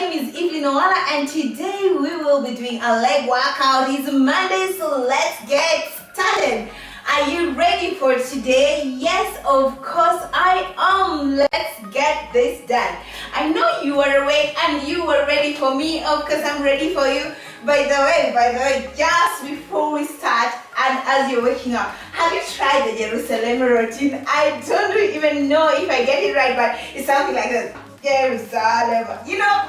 name is Noala, and today we will be doing a leg workout. It's Monday, so let's get started. Are you ready for today? Yes, of course I am. Let's get this done. I know you are awake and you are ready for me. Of course I'm ready for you. By the way, just before we start and as you're waking up, have you tried the Jerusalem routine? I don't even know if I get it right, but it's something like this. Jerusalem, you know.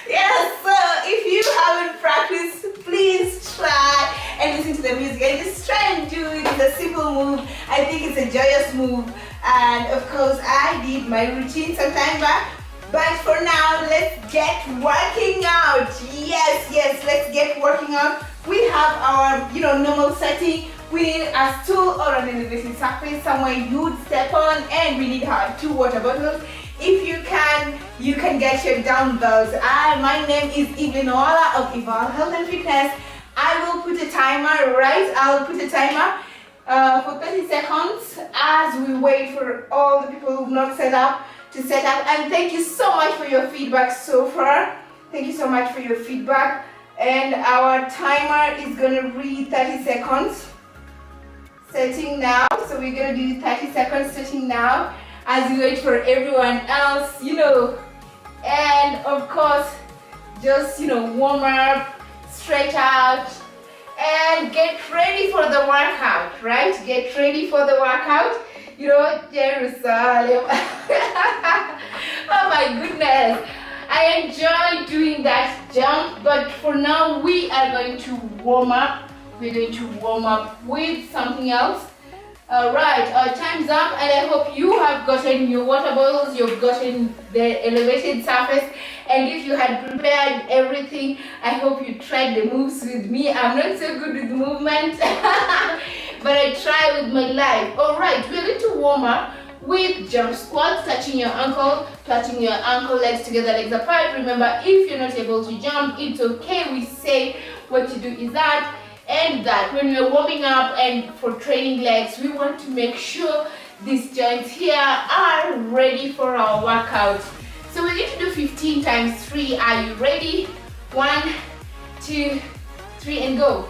Yes, so if you haven't practiced, please try and listen to the music and just try and do it. It's a simple move. I think it's a joyous move, and of course I did my routine some time back, but for now let's get working out. Yes, let's get working out. We have our normal setting. We need a stool or an elevated surface somewhere you would step on, and we need our 2 water bottles. If you can get your dumbbells. My name is Noala of Evolve Health and Fitness. I will put a timer, right? I'll put a timer for 30 seconds as we wait for all the people who've not set up to set up. And thank you so much for your feedback so far. Thank you so much for your feedback. And our timer is gonna read 30 seconds. Setting now. So we're gonna do 30 seconds setting now as we wait for everyone else, and of course just warm up, stretch out, and get ready for the workout, right? Get ready for the workout. Jerusalem. Oh my goodness, I enjoy doing that jump, but for now we are going to warm up. We're going to warm up with something else. Alright, our time's up, and I hope you have gotten your water bottles, you've gotten the elevated surface, and if you had prepared everything, I hope you tried the moves with me. I'm not so good with movement, but I try with my life. Alright, we're going to warm up with jump squats, touching your ankle, legs together, legs apart. Remember, if you're not able to jump, it's okay. We say what you do is that. And that when we're warming up and for training legs, we want to make sure these joints here are ready for our workout. So we're going to do 15 times 3. Are you ready? 1, 2, 3, and go.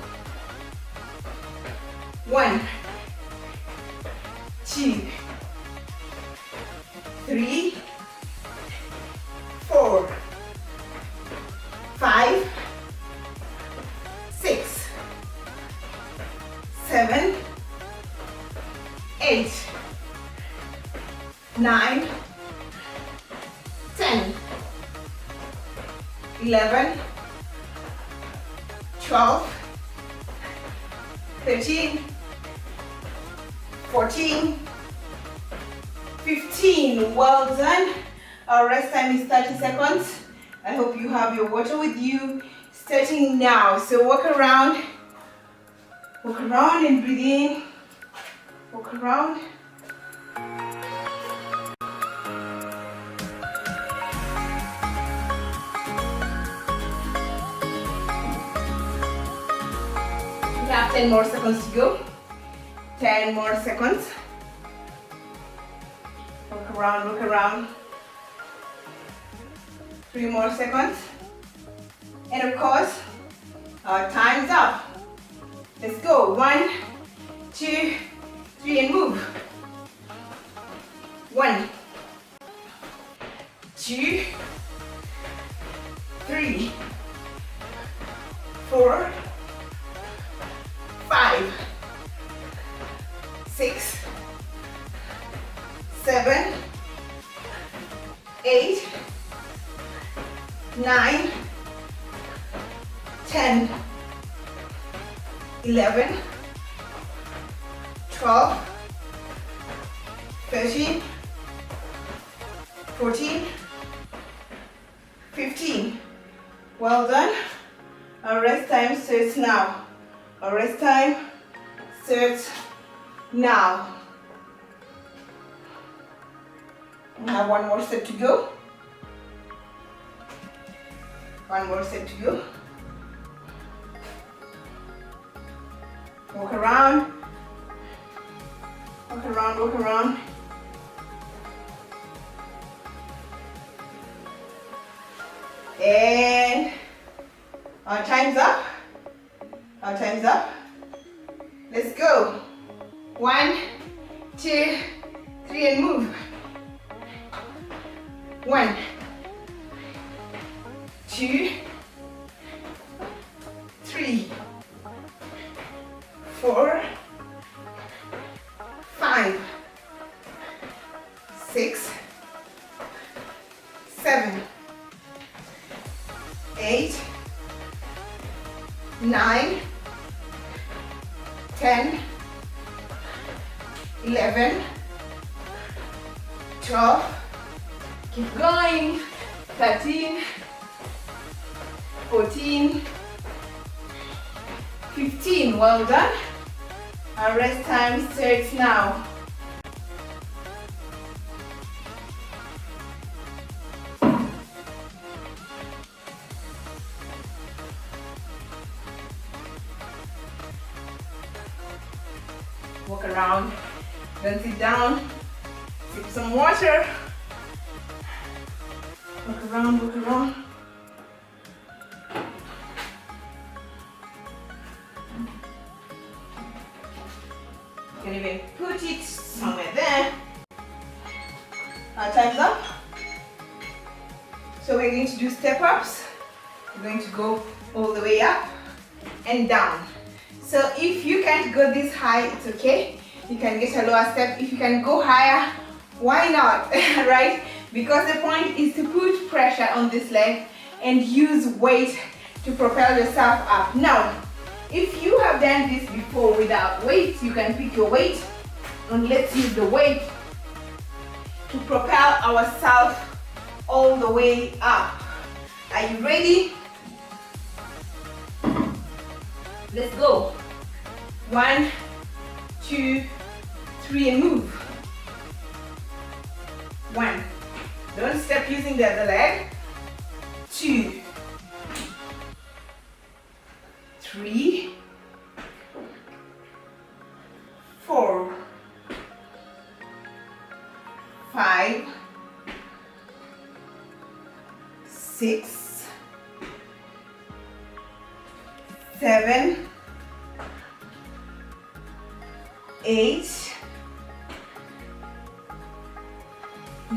1, 2, 3, 4, 5, 6, 7, 8, 9, 10, 11, 12, 13, 14, 15. Well done. Our rest time is 30 seconds. I hope you have your water with you. Starting now. So walk around and breathe in. Walk around. We have 10 more seconds to go. 10 more seconds. Walk around. 3 more seconds. And of course, our time's up. Let's go. 1, 2, 3, and move. 1, 2, 3, 4, 5, 6, 7, 8, 9, 10, 11, 12, 13, 14, 15. Well done. Our rest time starts now. Our rest time starts now. We have 1 more set to go. 1 more set to go. Walk around. Walk around. And our time's up. Our time's up. Let's go. 1, 2, 3 and move. 1, 2, 3, 4, 5, 6, 7, 8, 9, 10, 11, 12, keep going, 13, 14, 15, well done. Our rest time starts now. Walk around, then sit down, sip some water. Walk around, walk around. You can even put it somewhere there. Our time's up. So we're going to do step ups. We're going to go all the way up and down. So if you can't go this high, it's okay. You can get a lower step. If you can go higher, why not, right? Because the point is to put pressure on this leg and use weight to propel yourself up. Now, if you have done this before without weight, you can pick your weight and let's use the weight to propel ourselves all the way up. Are you ready? Let's go. 1, 2, 3 and move. 1. Don't step using the other leg. 2, 3, 4, 5, 6, 7, 8,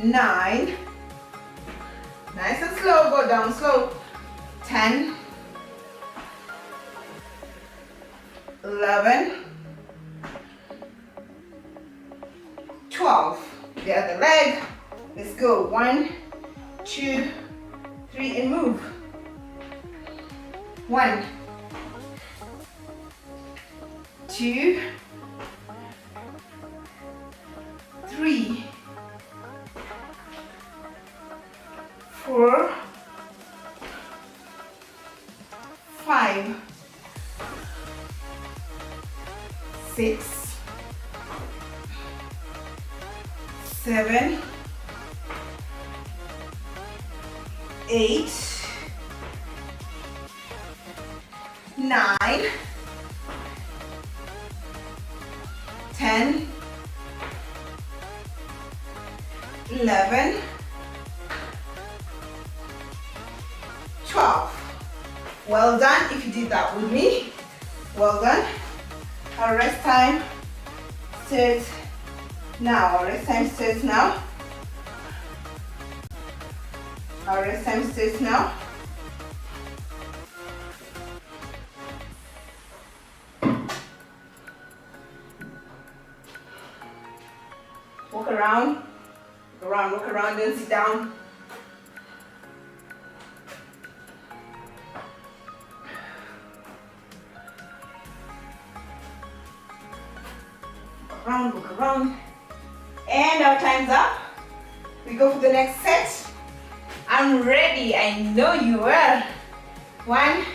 9, nice and slow, go down slow, 10, 11, 12, the other leg, let's go, 1, 2, 3 and move, 1, 2, 3, 4, 5, 6, 7, 8, 9, 10, 11, 12. Well done if you did that with me. Well done. Our rest time starts now. Our rest time starts now. Our rest time starts now. Walk around, walk around, then sit down. Walk around, and our time's up. We go for the next set. I'm ready, I know you are. 1,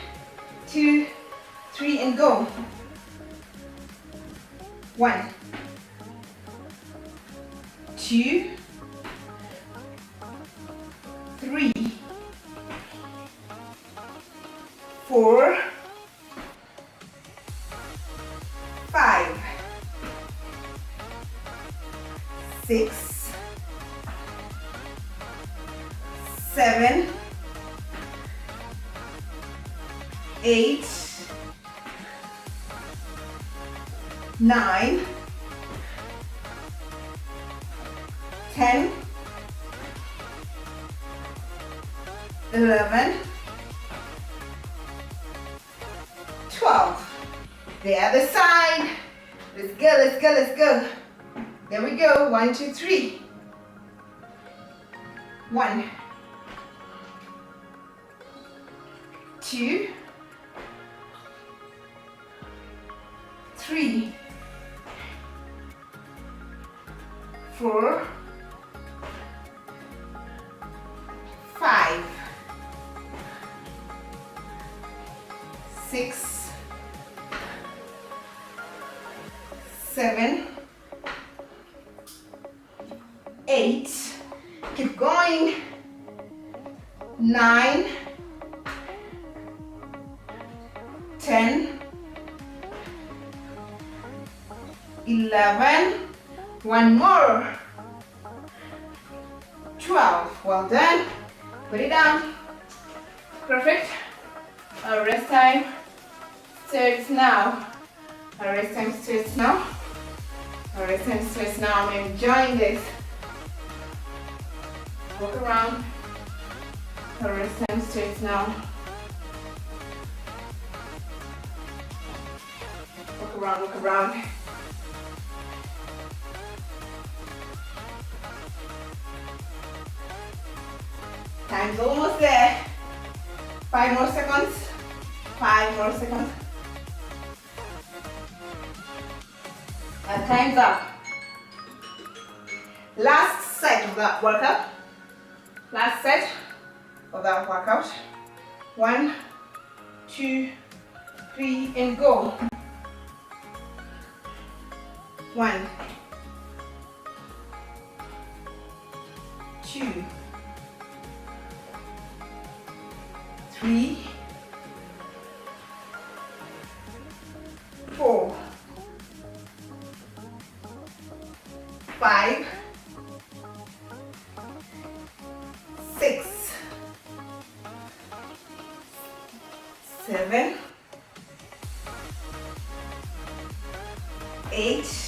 2, 3 and go. 1, 2, 3, 4, 5, 6, 7, 8, 9, 10, 11, 12. The other side. Let's go, let's go, let's go. There we go. 1, 2, 3. 1, 2, 3, 4, 5, 6, 7, 8, keep going, 9, 10, 11, one more, 12. Well done. Put it down. Perfect. Our rest time starts now. Our rest time starts now. Our rest time starts now. I'm enjoying this. Walk around. Our rest time starts now. Walk around, walk around. Time's almost there. 5 more seconds. 5 more seconds. And time's up. Last set of that workout. Last set of that workout. 1, 2, 3, and go. 1, 2, 3, 4, 5, 6, 7, 8,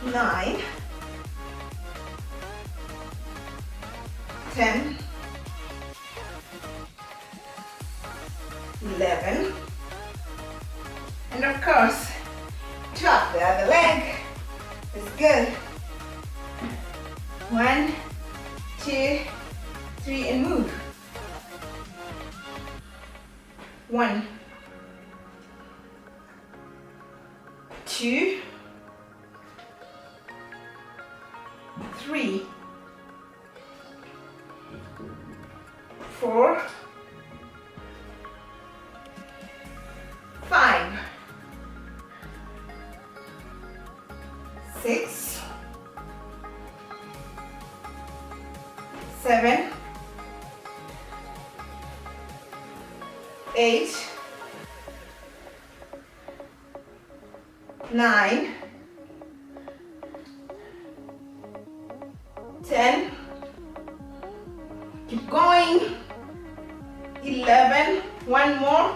9, 10, 11, and of course, drop the other leg. It's good. 1, 2, 3, and move. 1, 2, 3, 4, 5, 6, 7, 8, 9, 10, keep going, 11, one more,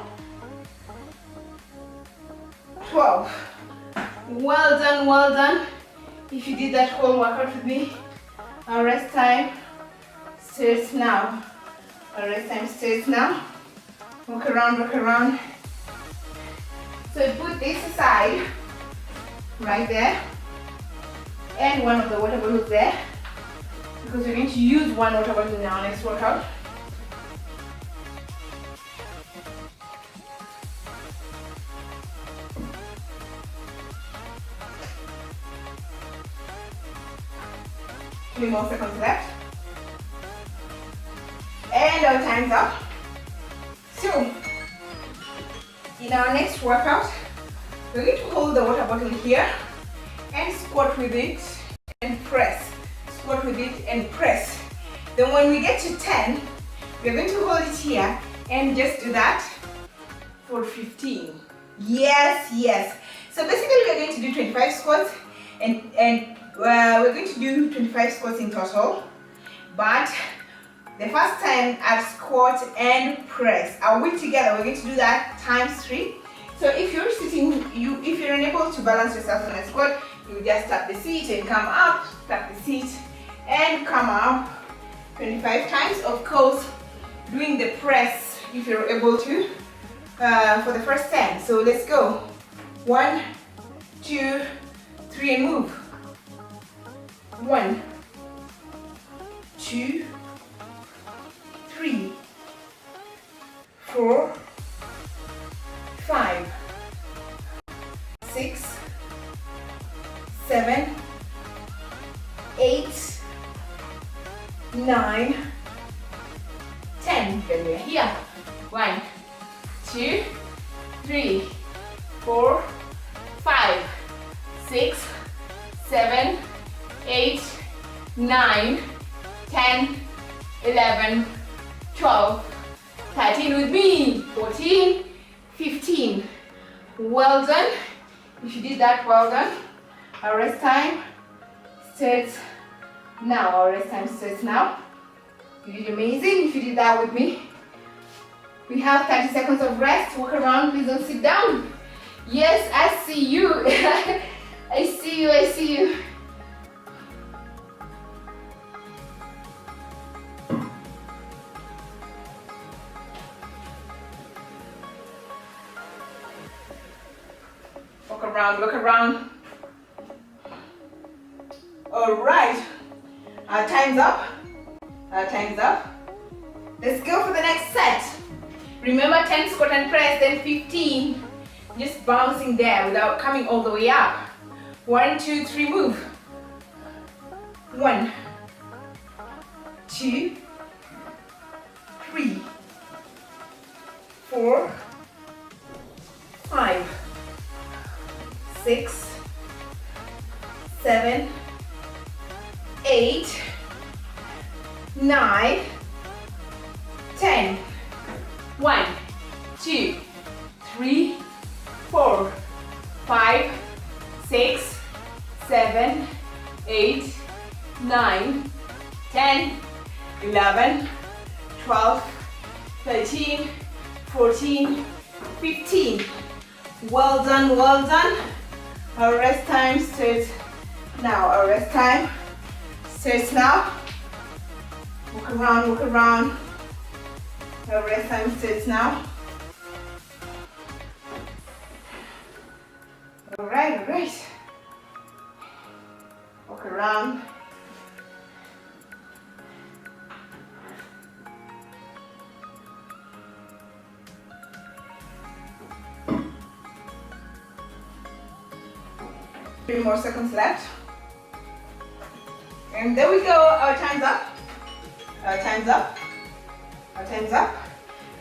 12. Well done, well done. If you did that whole workout with me, our rest time starts now. Our rest time starts now. Walk around, walk around. So put this aside, right there, and one of the water bottles there, because we're going to use one water bottle in our next workout. Three more seconds left. And our time's up. So, in our next workout, we're going to hold the water bottle here and squat with it and press. Squat with it and press. Then when we get to 10, we're going to hold it here and just do that for 15. Yes, yes. So basically we're going to do 25 squats and we're going to do 25 squats in total. But The first 10 are squat and press. Are we together? We're going to do that times 3. So if you're sitting, if you're unable to balance yourself on a squat, you just tap the seat and come up, tap the seat and come up 25 times. Of course, doing the press if you're able to for the first 10. So let's go. 1, 2, 3 and move. 1, 2, 3, 4, 5, 6, 7, 8, 9, 10. Then we're here. 1, 2, 3, 4, 5, 6, 7, 8, 9, 10, 11, 12, 13 with me, 14, 15. Well done. If you did that, well done. Our rest time starts now. Our rest time starts now. You did amazing. If you did that with me, we have 30 seconds of rest. Walk around. Please don't sit down. Yes, I see you. I see you. I see you. Walk around, look around. All right, our time's up. Our time's up. Let's go for the next set. Remember 10 squat and press, then 15. Just bouncing there without coming all the way up. 1, 2, 3, move. 1, 2, 3, 4, 5, 6, 7, 8, 9, 10. 1, 2, 3, 4, 5, 6, 7, 8, 9, 10, 11, 12, 13, 14, 15. Well done, well done. Our rest time starts now. Our rest time starts now. Walk around, walk around. Our rest time starts now. All right, all right. Walk around. Three more seconds left. And there we go. Our time's up. Our time's up. Our time's up.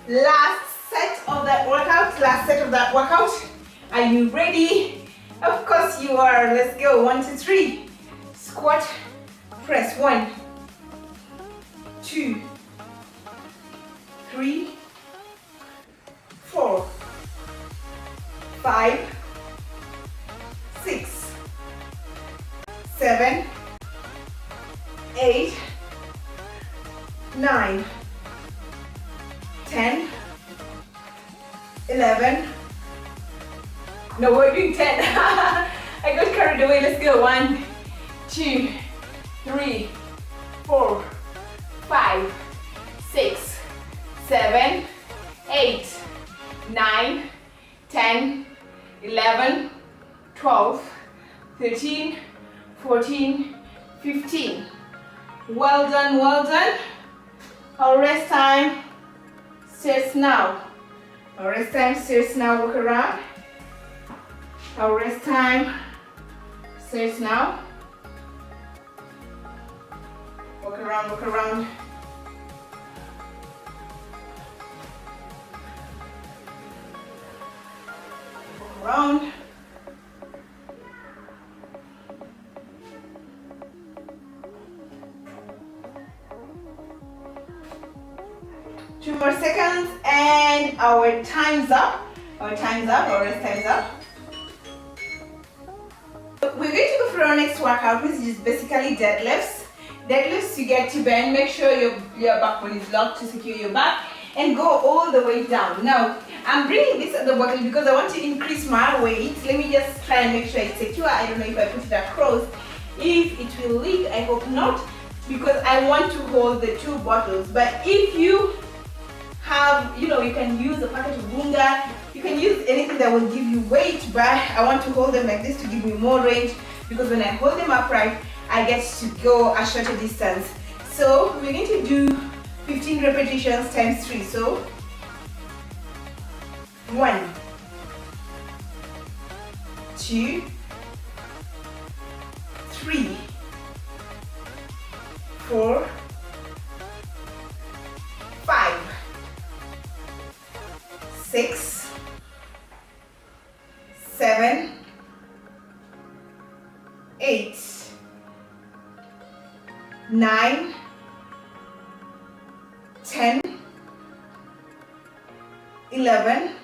Last set of that workout. Last set of that workout. Are you ready? Of course you are. Let's go. 1, 2, 3. Squat. Press. 1, 2, 3, 4, 5, 6, 7, 8, 9, 10, 11. No, we're doing 10. I got carried away. Let's go. 1, 2, 3, 4, 5, 6, 7, 8, 9, 10, 11, 12, 13, 14, 15. Well done, well done. Our rest time starts now. Our rest time starts now. Walk around. Our rest time starts now. Walk around, walk around. Walk around. Two more seconds and our time's up. Our time's up, our rest time's up. We're going to go for our next workout, which is basically deadlifts. Deadlifts, you get to bend. Make sure your backbone is locked to secure your back, and go all the way down. Now, I'm bringing this at the bottom because I want to increase my weight. Let me just try and make sure it's secure. I don't know if I put it across, if it will leak. I hope not, because I want to hold the 2 bottles. But if you have, you can use a packet of bunga, you can use anything that will give you weight, but I want to hold them like this to give me more range, because when I hold them upright, I get to go a shorter distance. So we're going to do 15 repetitions times 3. So 1, 2, 3, 4, 5, 6, 7, 8, 9, 10, 11,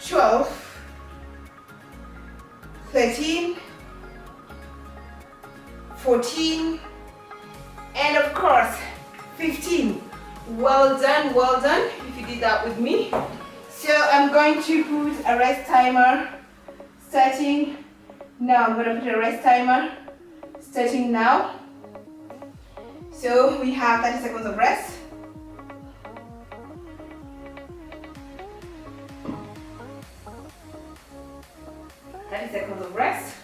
12, 13, 14, and of course 15. Well done, well done if you did that with me. So I'm going to put a rest timer starting now. I'm going to put a rest timer starting now. So we have 30 seconds of rest. Of rest.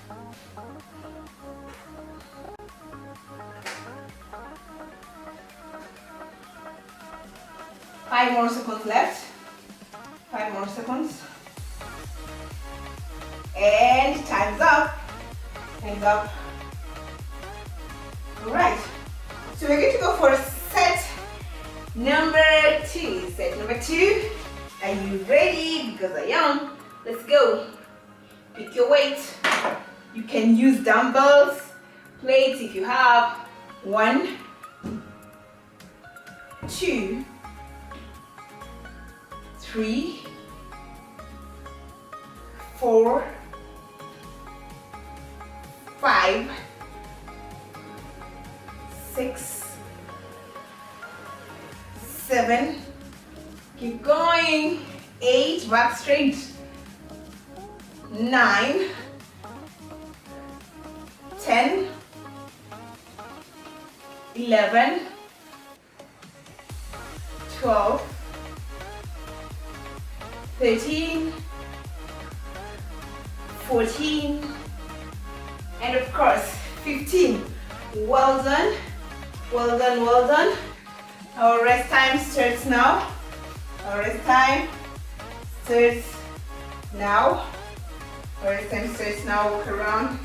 Five more seconds left. 5 more seconds. And time's up. Time's up. Alright. So we're going to go for set number 2. Set number 2. Are you ready? Because I am. Let's go. Pick your weight. You can use dumbbells, plates if you have. 1, 2, 3, 4, 5, 6, 7. Keep going. 8. Back straight. 9, 10, 11, 12, 13, 14, and of course 15. Well done, well done, well done. Our rest time starts now. Our rest time starts now. Our rest time starts now. Walk around,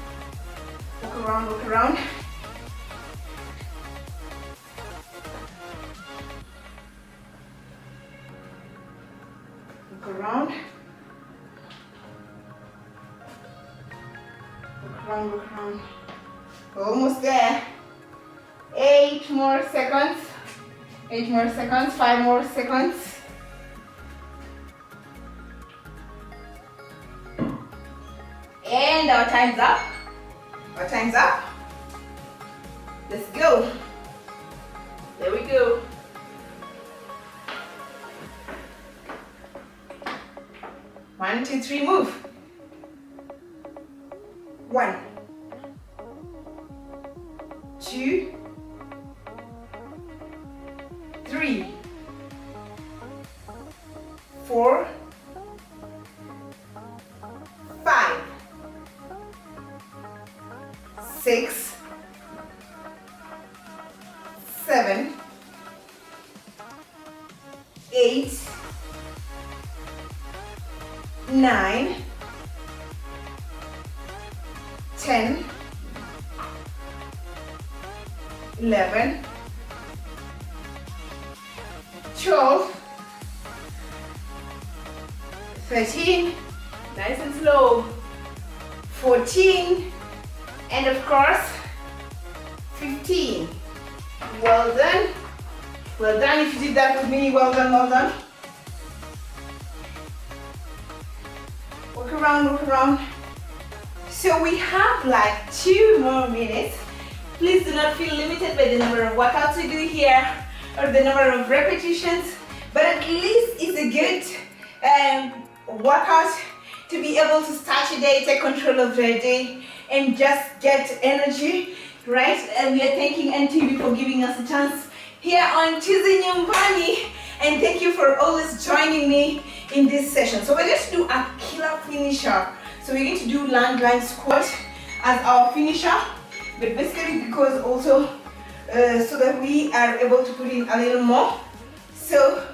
walk around, walk around. Walk around. Walk around, walk around. We're almost there. 8 more seconds. 8 more seconds. 5 more seconds. And our time's up. Our time's up. Let's go. There we go. One, two, three, move. 1, 2, 3, 4, 5, 6, 7, 8, 9, 10, 11, 12, 13, nice and slow, 14, and of course 15. Well done. Well done if you did that with me. Well done, well done. Walk around, walk around. So we have like 2 more minutes Please do not feel limited by the number of workouts we do here or the number of repetitions, but at least it's a good workout to be able to start your day, take control of your day, and just get energy, right? And we are thanking NTV for giving us a chance here on Tizi Nyumbani, and thank you for always joining me in this session. So we're going to do a killer finisher. So we're going to do landline squat as our finisher, but basically because also so that we are able to put in a little more. So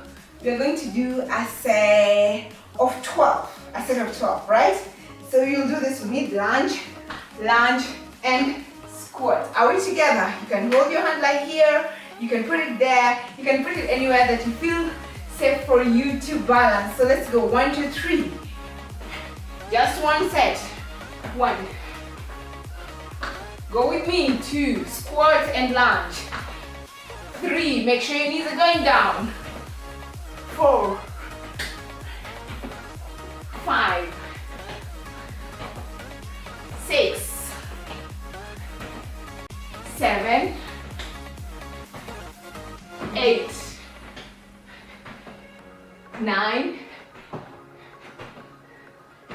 we're going to do a set of 12, right? So you'll do this with me, lunge, and squat. Are we together? You can hold your hand like here, you can put it there, you can put it anywhere that you feel safe for you to balance. So let's go, 1, 2, 3. Just one set. 1. Go with me, 2, squat and lunge. 3, make sure your knees are going down. 4, 5, 6, 7, 8, 9,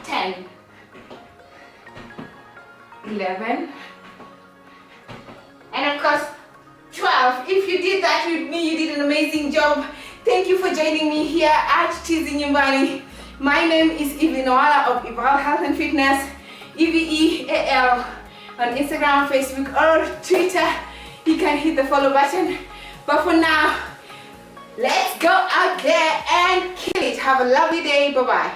10, 11, and of course 12. If you did that with me, you did an amazing job. Thank you for joining me here at Tizi Nyumbani. My name is Ivinoala of Eval Health and Fitness, EVEAL, on Instagram, Facebook, or Twitter. You can hit the follow button. But for now, let's go out there and kill it. Have a lovely day. Bye-bye.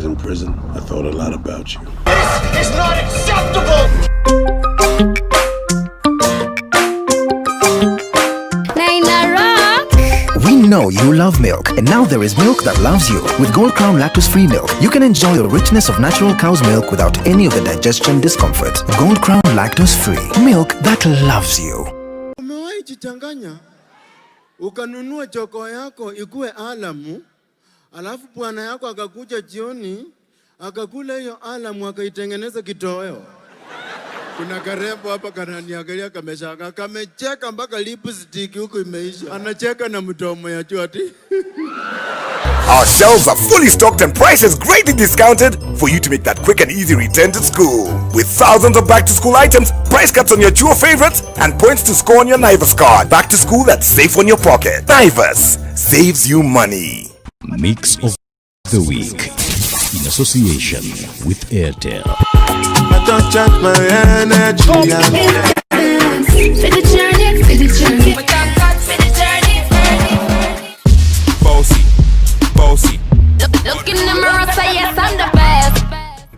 In prison, I thought a lot about you. This is not acceptable! We know you love milk, and now there is milk that loves you. With Gold Crown lactose-free milk, you can enjoy the richness of natural cow's milk without any of the digestion discomfort. Gold Crown lactose-free milk that loves you. Umewahi jichanganya ukanunua choko yako ikuwe alamu, alafu bwana yako akakuja jioni akakula hiyo alamu akaitengeneza kitoweo. Kuna karembo hapa kananiangalia kameshaka, kamecheka mpaka lipstick huko imeisha. Anacheka na mdomo ya chwati. Our shelves are fully stocked and prices greatly discounted for you to make that quick and easy return to school. With thousands of back-to-school items, price cuts on your Jewel favorites, and points to score on your Naivas card. Back to school that's safe on your pocket. Naivas saves you money. Mix of the Week in association with Airtel. Don't charge my energy. Bossy. Look in the mirror, say yes, I'm the best.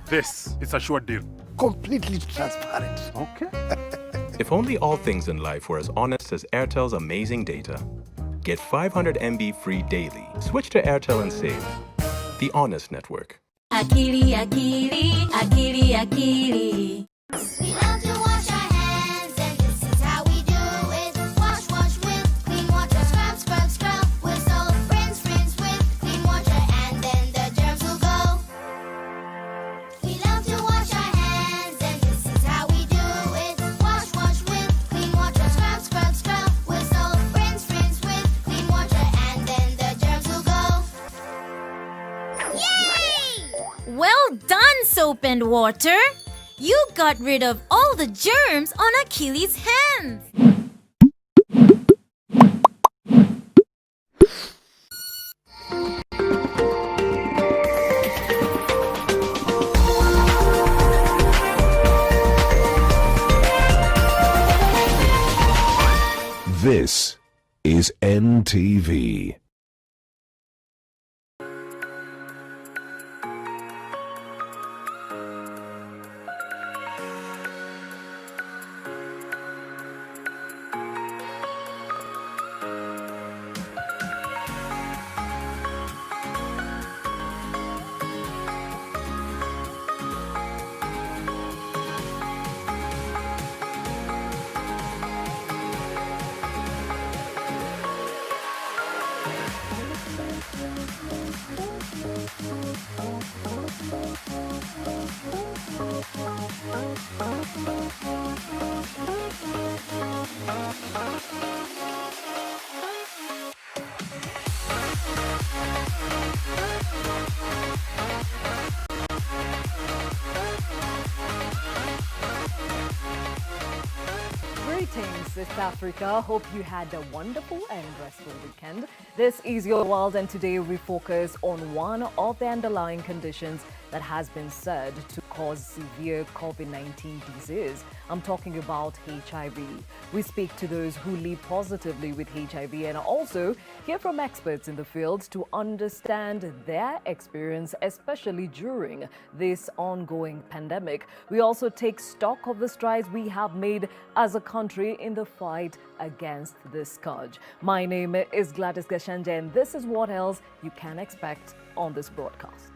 This is a short deal. Completely transparent. Okay. If only all things in life were as honest as Airtel's amazing data. Get 500 MB free daily. Switch to Airtel and save. The Honest Network. Akili, akili, akili, akili. We love to wash our hands, and this is how we do it. Wash, wash with clean water. Scrub, scrub, scrub with soap. Rinse, rinse with clean water, and then the germs will go. We love to wash our hands, and this is how we do it. Wash, wash with clean water. Scrub, scrub, scrub with soap. Rinse, rinse with clean water, and then the germs will go. Yay! Well done, soap and water. You got rid of all the germs on Achilles' hands. This is NTV. East Africa. Hope you had a wonderful and restful weekend. This is Your World, and today we focus on one of the underlying conditions that has been said to cause severe COVID-19 disease. I'm talking about HIV. We speak to those who live positively with HIV and also hear from experts in the field to understand their experience, especially during this ongoing pandemic. We also take stock of the strides we have made as a country in the fight against this scourge. My name is Gladys Gachanja, and this is what else you can expect on this broadcast.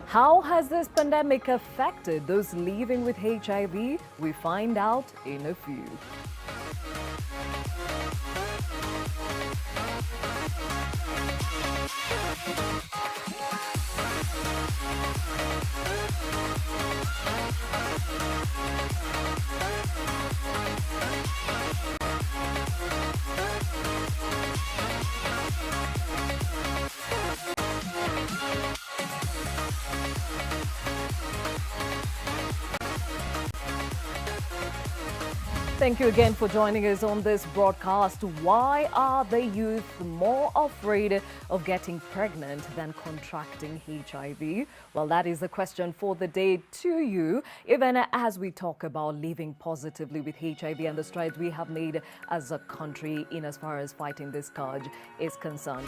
How has this pandemic affected those living with HIV? We find out in a few. Thank you again for joining us on this broadcast. Why are the youth more afraid of getting pregnant than contracting HIV? Well, that is the question for the day to you, even as we talk about living positively with HIV and the strides we have made as a country in as far as fighting this scourge is concerned.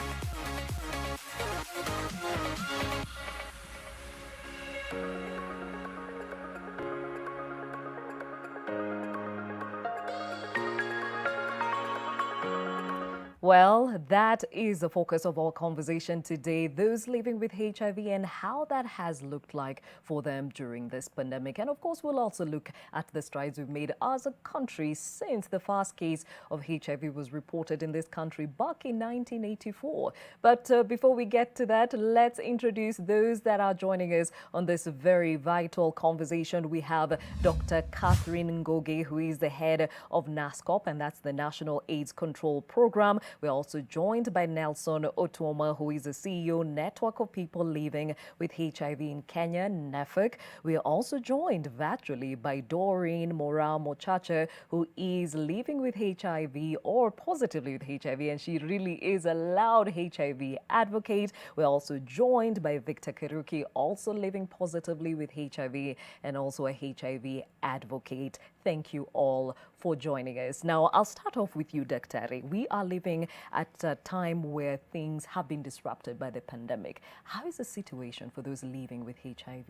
Well, that is the focus of our conversation today, those living with HIV and how that has looked like for them during this pandemic. And of course, we'll also look at the strides we've made as a country since the first case of HIV was reported in this country back in 1984. But before we get to that, let's introduce those that are joining us on this very vital conversation. We have Dr. Catherine Ngoge, who is the head of NASCOP, and that's the National AIDS Control Program. We're also joined by Nelson Otuoma, who is the CEO, Network of People Living with HIV in Kenya, NEFIC. We are also joined virtually by Doreen Mora Mochacha, who is living with HIV or positively with HIV, and she really is a loud HIV advocate. We're also joined by Victor Keruki, also living positively with HIV and also a HIV advocate. Thank you all for joining us. Now, I'll start off with you, Dr. We are living at a time where things have been disrupted by the pandemic. How is the situation for those living with HIV?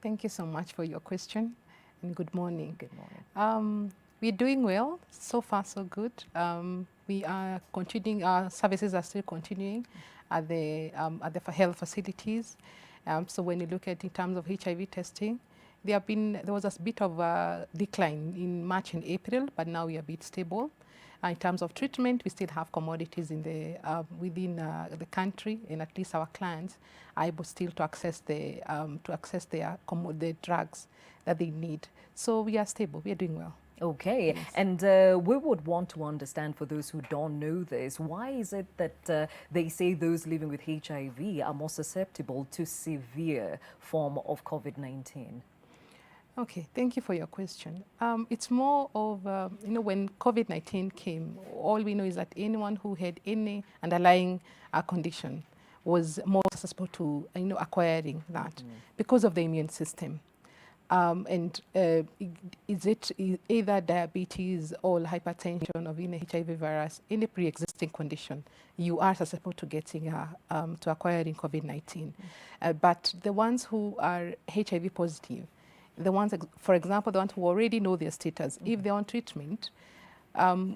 Thank you so much for your question, and good morning. Good morning. We're doing well. So far, so good. We are continuing. Our services are still continuing at the health facilities. So when you look at in terms of HIV testing, there was a bit of a decline in March and April, but now we are a bit stable. In terms of treatment, we still have commodities in the within the country, and at least our clients are able still to access the drugs that they need. So we are stable. We are doing well. Okay, yes. And we would want to understand, for those who don't know this, why is it that they say those living with HIV are more susceptible to severe form of COVID-19? Okay, thank you for your question. It's more of, when COVID-19 came, all we know is that anyone who had any underlying condition was more susceptible to, acquiring that because of the immune system. Is it either diabetes or hypertension of any HIV virus, any pre-existing condition, you are susceptible to getting to acquiring COVID-19. But the ones who are HIV positive, the ones, for example, the ones who already know their status, if they're on treatment,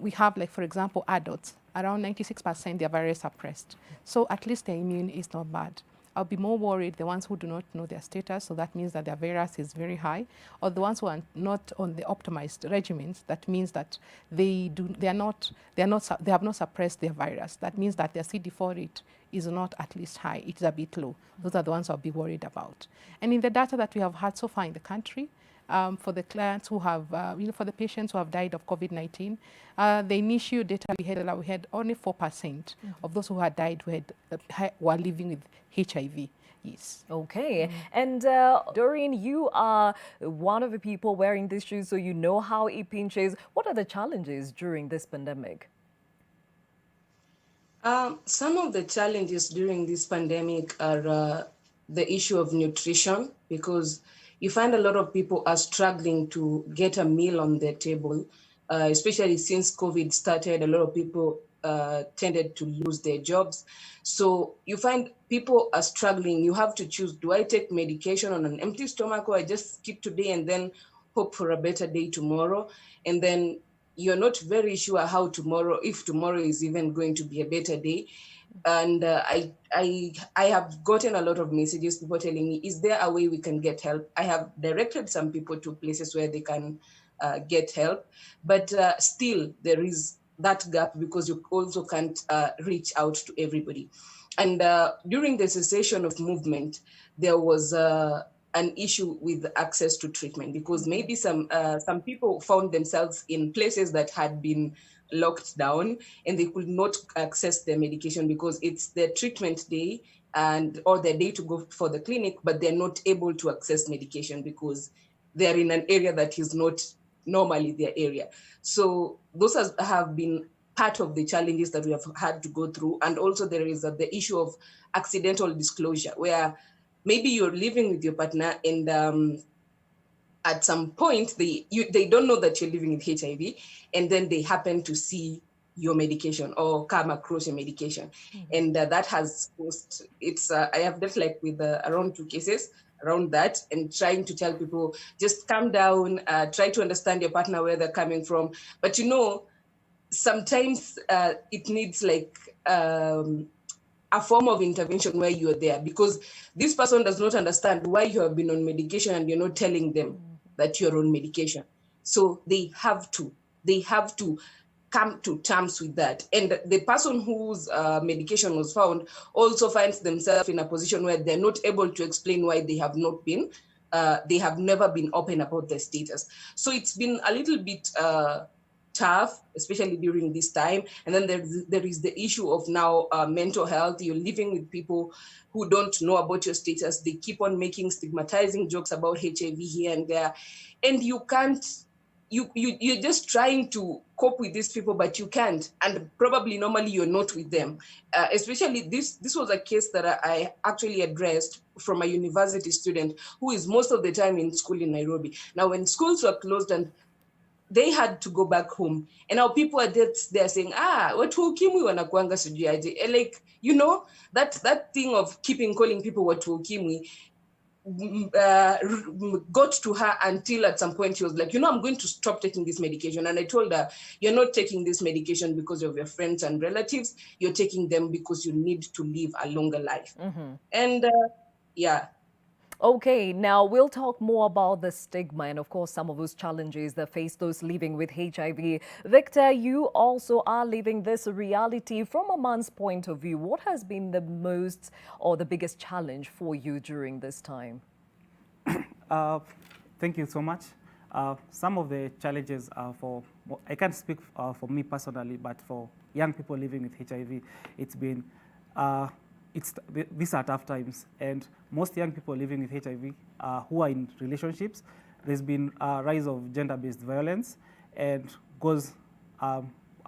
we have, like, for example, adults, around 96% their virus suppressed. So at least their immune is not bad. I'll be more worried the ones who do not know their status, so that means that their virus is very high, or the ones who are not on the optimized regimens. That means that they have not suppressed their virus. That means that their CD4 rate is not at least high; it's a bit low. Those are the ones I'll be worried about. And in the data that we have had so far in the country, for the clients who have, for the patients who have died of COVID-19, the initial data we had only 4% of those who had died were living with HIV. Yes. Okay. And Doreen, you are one of the people wearing these shoes, so you know how it pinches. What are the challenges during this pandemic? Some of the challenges during this pandemic are the issue of nutrition, because you find a lot of people are struggling to get a meal on their table, especially since COVID started. A lot of people tended to lose their jobs. So you find people are struggling. You have to choose, do I take medication on an empty stomach, or I just skip today and then hope for a better day tomorrow? And then you're not very sure how tomorrow, if tomorrow is even going to be a better day. And I have gotten a lot of messages, people telling me, is there a way we can get help? I have directed some people to places where they can get help, but still there is that gap, because you also can't reach out to everybody. And during the cessation of movement, there was an issue with access to treatment, because maybe some people found themselves in places that had been locked down, and they could not access their medication because it's their treatment day and or their day to go for the clinic, but they're not able to access medication because they're in an area that is not normally their area. So those have been part of the challenges that we have had to go through. And also there is the issue of accidental disclosure, where maybe you're living with your partner and at some point they don't know that you're living with HIV, and then they happen to see your medication or come across your medication. And that has caused, I have dealt with around 2 cases around that, and trying to tell people, just calm down, try to understand your partner, where they're coming from. But sometimes it needs a form of intervention where you're there, because this person does not understand why you have been on medication and you're not telling them that you're on medication. So they have to come to terms with that. And the person whose medication was found also finds themselves in a position where they're not able to explain why they have not been, they have never been open about their status. So it's been a little bit tough, especially during this time. And then there is the issue of now mental health. You're living with people who don't know about your status. They keep on making stigmatizing jokes about HIV here and there, and you can't. You're just trying to cope with these people, but you can't. And probably normally you're not with them. Especially this was a case that I actually addressed from a university student who is most of the time in school in Nairobi. Now, when schools were closed and they had to go back home, and now people are there saying, watu ukimwi wanakuanga sijui aje. That thing of keeping calling people watu ukimwi got to her until at some point she was like, I'm going to stop taking this medication. And I told her, you're not taking this medication because of your friends and relatives. You're taking them because you need to live a longer life. And yeah. Okay, now we'll talk more about the stigma and, of course, some of those challenges that face those living with HIV. Victor, you also are living this reality from a man's point of view. What has been the most or the biggest challenge for you during this time? Thank you so much. Some of the challenges I can't speak for me personally, but for young people living with HIV, it's been these are tough times, and most young people living with HIV who are in relationships, there's been a rise of gender-based violence, and because a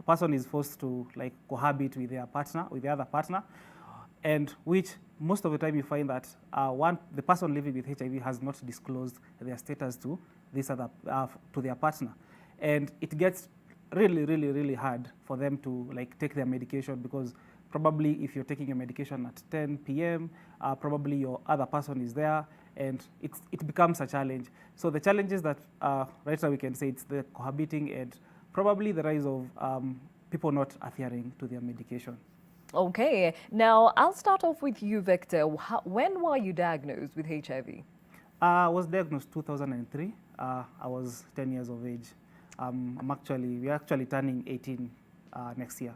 person is forced to cohabit with their partner, with the other partner, and which most of the time you find that the person living with HIV has not disclosed their status to to their partner, and it gets really, really, really hard for them to take their medication, because probably if you're taking your medication at 10 p.m., probably your other person is there, and it becomes a challenge. So the challenges that right now we can say it's the cohabiting and probably the rise of people not adhering to their medication. Okay, now I'll start off with you, Victor. When were you diagnosed with HIV? I was diagnosed 2003. I was 10 years of age. We're actually turning 18 next year.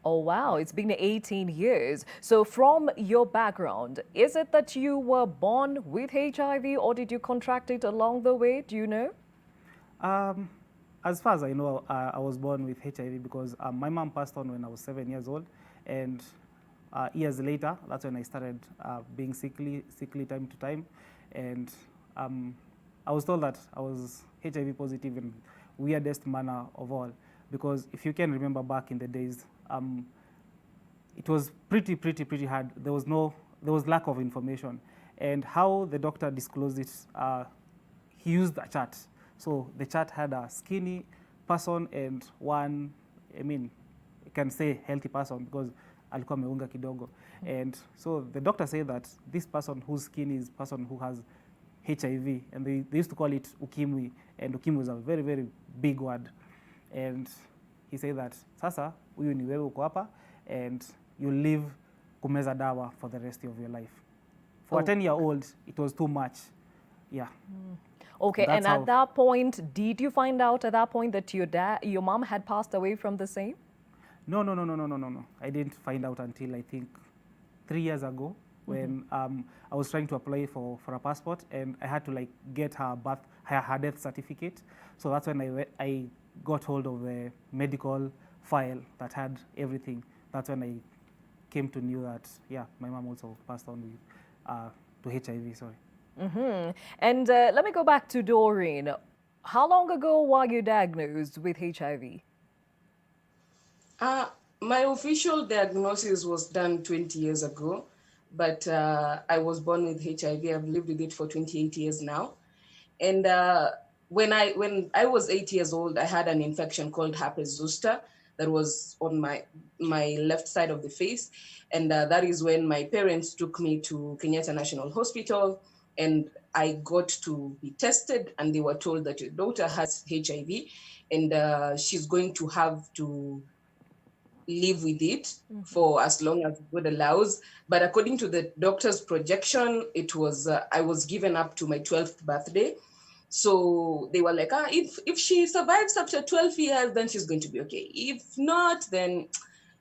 Oh, wow. It's been 18 years. So from your background, is it that you were born with HIV or did you contract it along the way? Do you know? As far as I know, I was born with HIV because my mom passed on when I was 7 years old. And years later, that's when I started being sickly time to time. And I was told that I was HIV positive in weirdest manner of all. Because if you can remember back in the days, it was pretty hard. There was lack of information. And how the doctor disclosed it, he used a chart. So the chart had a skinny person and one, I mean, you can say healthy person because alikuwa ameunga kidogo. And so the doctor said that this person whose skin is person who has HIV, and they used to call it ukimwi, and ukimwi is a very big word. And he said that sasa huyu ni wewe uko hapa and you live kumeza dawa for the rest of your life. For a 10-year-old, it was too much. Yeah. Okay, and at that point, did you find out at that point that your mom had passed away from the same? No. I didn't find out until I think 3 years ago when I was trying to apply for a passport, and I had to like get her death certificate. So that's when I got hold of the medical file that had everything. That's when I came to know that, yeah, my mom also passed on with, to HIV, sorry. And let me go back to Doreen. How long ago were you diagnosed with HIV? My official diagnosis was done 20 years ago, but I was born with HIV. I've lived with it for 28 years now. And when I was 8 years old, I had an infection called herpes zoster that was on my left side of the face. And that is when my parents took me to Kenyatta National Hospital, and I got to be tested, and they were told that your daughter has HIV, and she's going to have to live with it for as long as God allows. But according to the doctor's projection, it was I was given up to my 12th birthday. So they were like, if she survives up to 12 years, then she's going to be okay. If not, then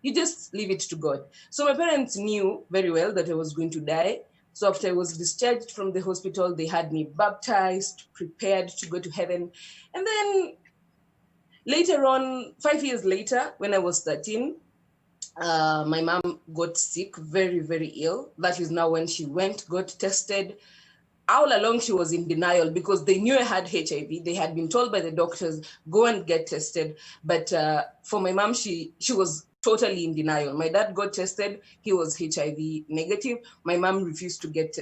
you just leave it to God. So my parents knew very well that I was going to die. So after I was discharged from the hospital, they had me baptized, prepared to go to heaven. And then later on, 5 years later, when I was 13, my mom got sick, very ill. That is now when she got tested. All along, she was in denial because they knew I had HIV. They had been told by the doctors, go and get tested. But for my mom, she was totally in denial. My dad got tested. He was HIV negative. My mom refused to get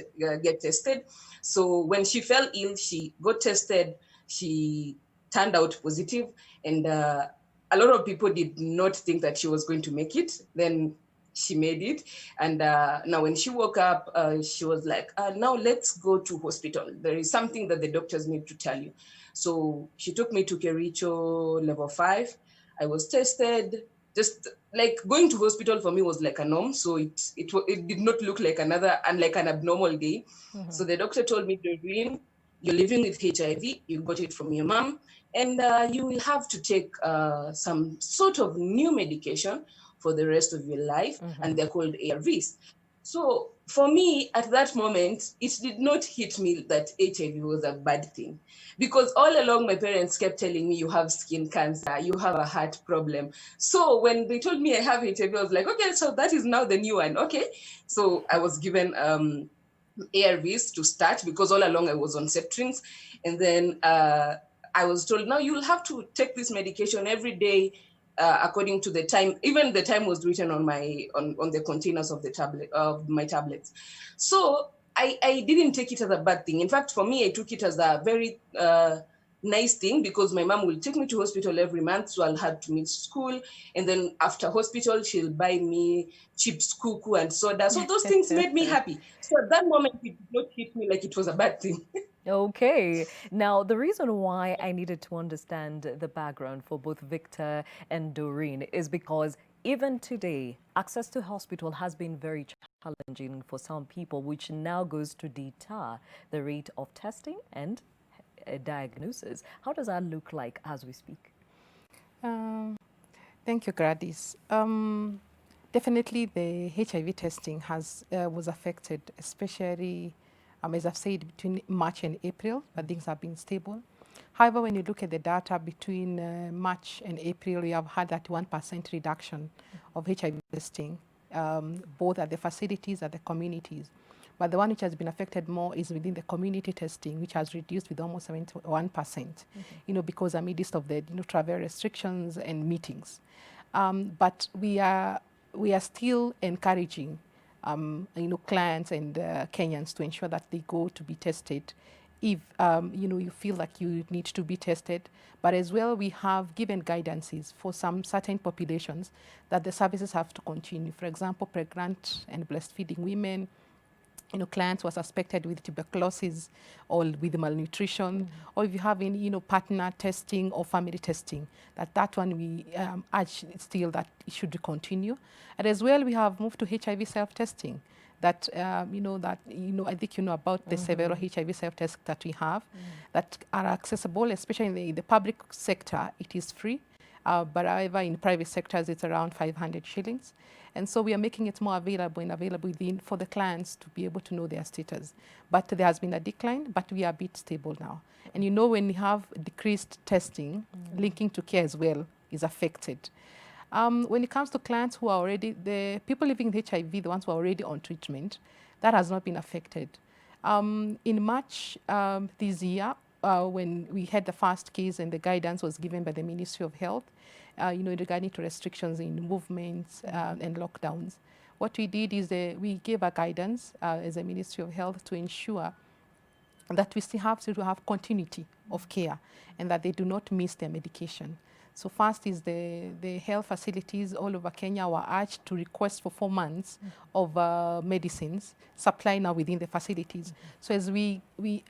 tested. So when she fell ill, she got tested. She turned out positive. And a lot of people did not think that she was going to make it. Then she made it. And now when she woke up, she was like, now let's go to hospital. There is something that the doctors need to tell you. So she took me to Kericho level 5. I was tested. Just like going to hospital for me was like a norm. So it did not look like an abnormal day. So the doctor told me, Doreen, you're living with HIV, you got it from your mom, and you will have to take some sort of new medication for the rest of your life, and they're called ARVs. So for me, at that moment, it did not hit me that HIV was a bad thing, because all along my parents kept telling me, you have skin cancer, you have a heart problem. So when they told me I have HIV, I was like, okay, so that is now the new one, okay. So I was given ARVs to start, because all along I was on Septrins, and then I was told, now you'll have to take this medication every day according to the time. Even the time was written on the containers of my tablets. So I didn't take it as a bad thing. In fact, for me, I took it as a very nice thing, because my mom will take me to hospital every month, so I'll have to miss school, and then after hospital she'll buy me chips, kuku, and soda. So those things made me happy. So at that moment, it did not hit me like it was a bad thing. Okay. Now, the reason why I needed to understand the background for both Victor and Doreen is because even today, access to hospital has been very challenging for some people, which now goes to deter the rate of testing and diagnosis. How does that look like as we speak? Thank you, Gladys. Definitely the HIV testing was affected, especially as I've said, between March and April, but things have been stable. However, when you look at the data between March and April, we have had that 1% reduction of HIV testing both at the facilities and the communities. But the one which has been affected more is within the community testing, which has reduced with almost 71%, you know, because amidst of the, you know, travel restrictions and meetings. But we are still encouraging, you know, clients and Kenyans to ensure that they go to be tested if, you know, you feel like you need to be tested. But as well, we have given guidances for some certain populations that the services have to continue. For example, pregnant and breastfeeding women, you know, clients who are suspected with tuberculosis or with malnutrition, or if you have any, you know, partner testing or family testing, that one we urge still that it should continue. And as well, we have moved to HIV self-testing. That you know, I think you know about the several HIV self-tests that we have that are accessible, especially in the public sector. It is free. But however, in private sectors, it's around 500 shillings. And so we are making it more available for the clients to be able to know their status. But there has been a decline, but we are a bit stable now. And you know, when we have decreased testing, linking to care as well is affected. When it comes to clients who are already, the people living with HIV, the ones who are already on treatment, that has not been affected. In March this year, when we had the first case and the guidance was given by the Ministry of Health, you know, regarding to restrictions in movements and lockdowns, what we did is we gave a guidance as a Ministry of Health to ensure that we still have to have continuity of care and that they do not miss their medication. So first is the health facilities all over Kenya were urged to request for 4 months of medicines supply now within the facilities. So as we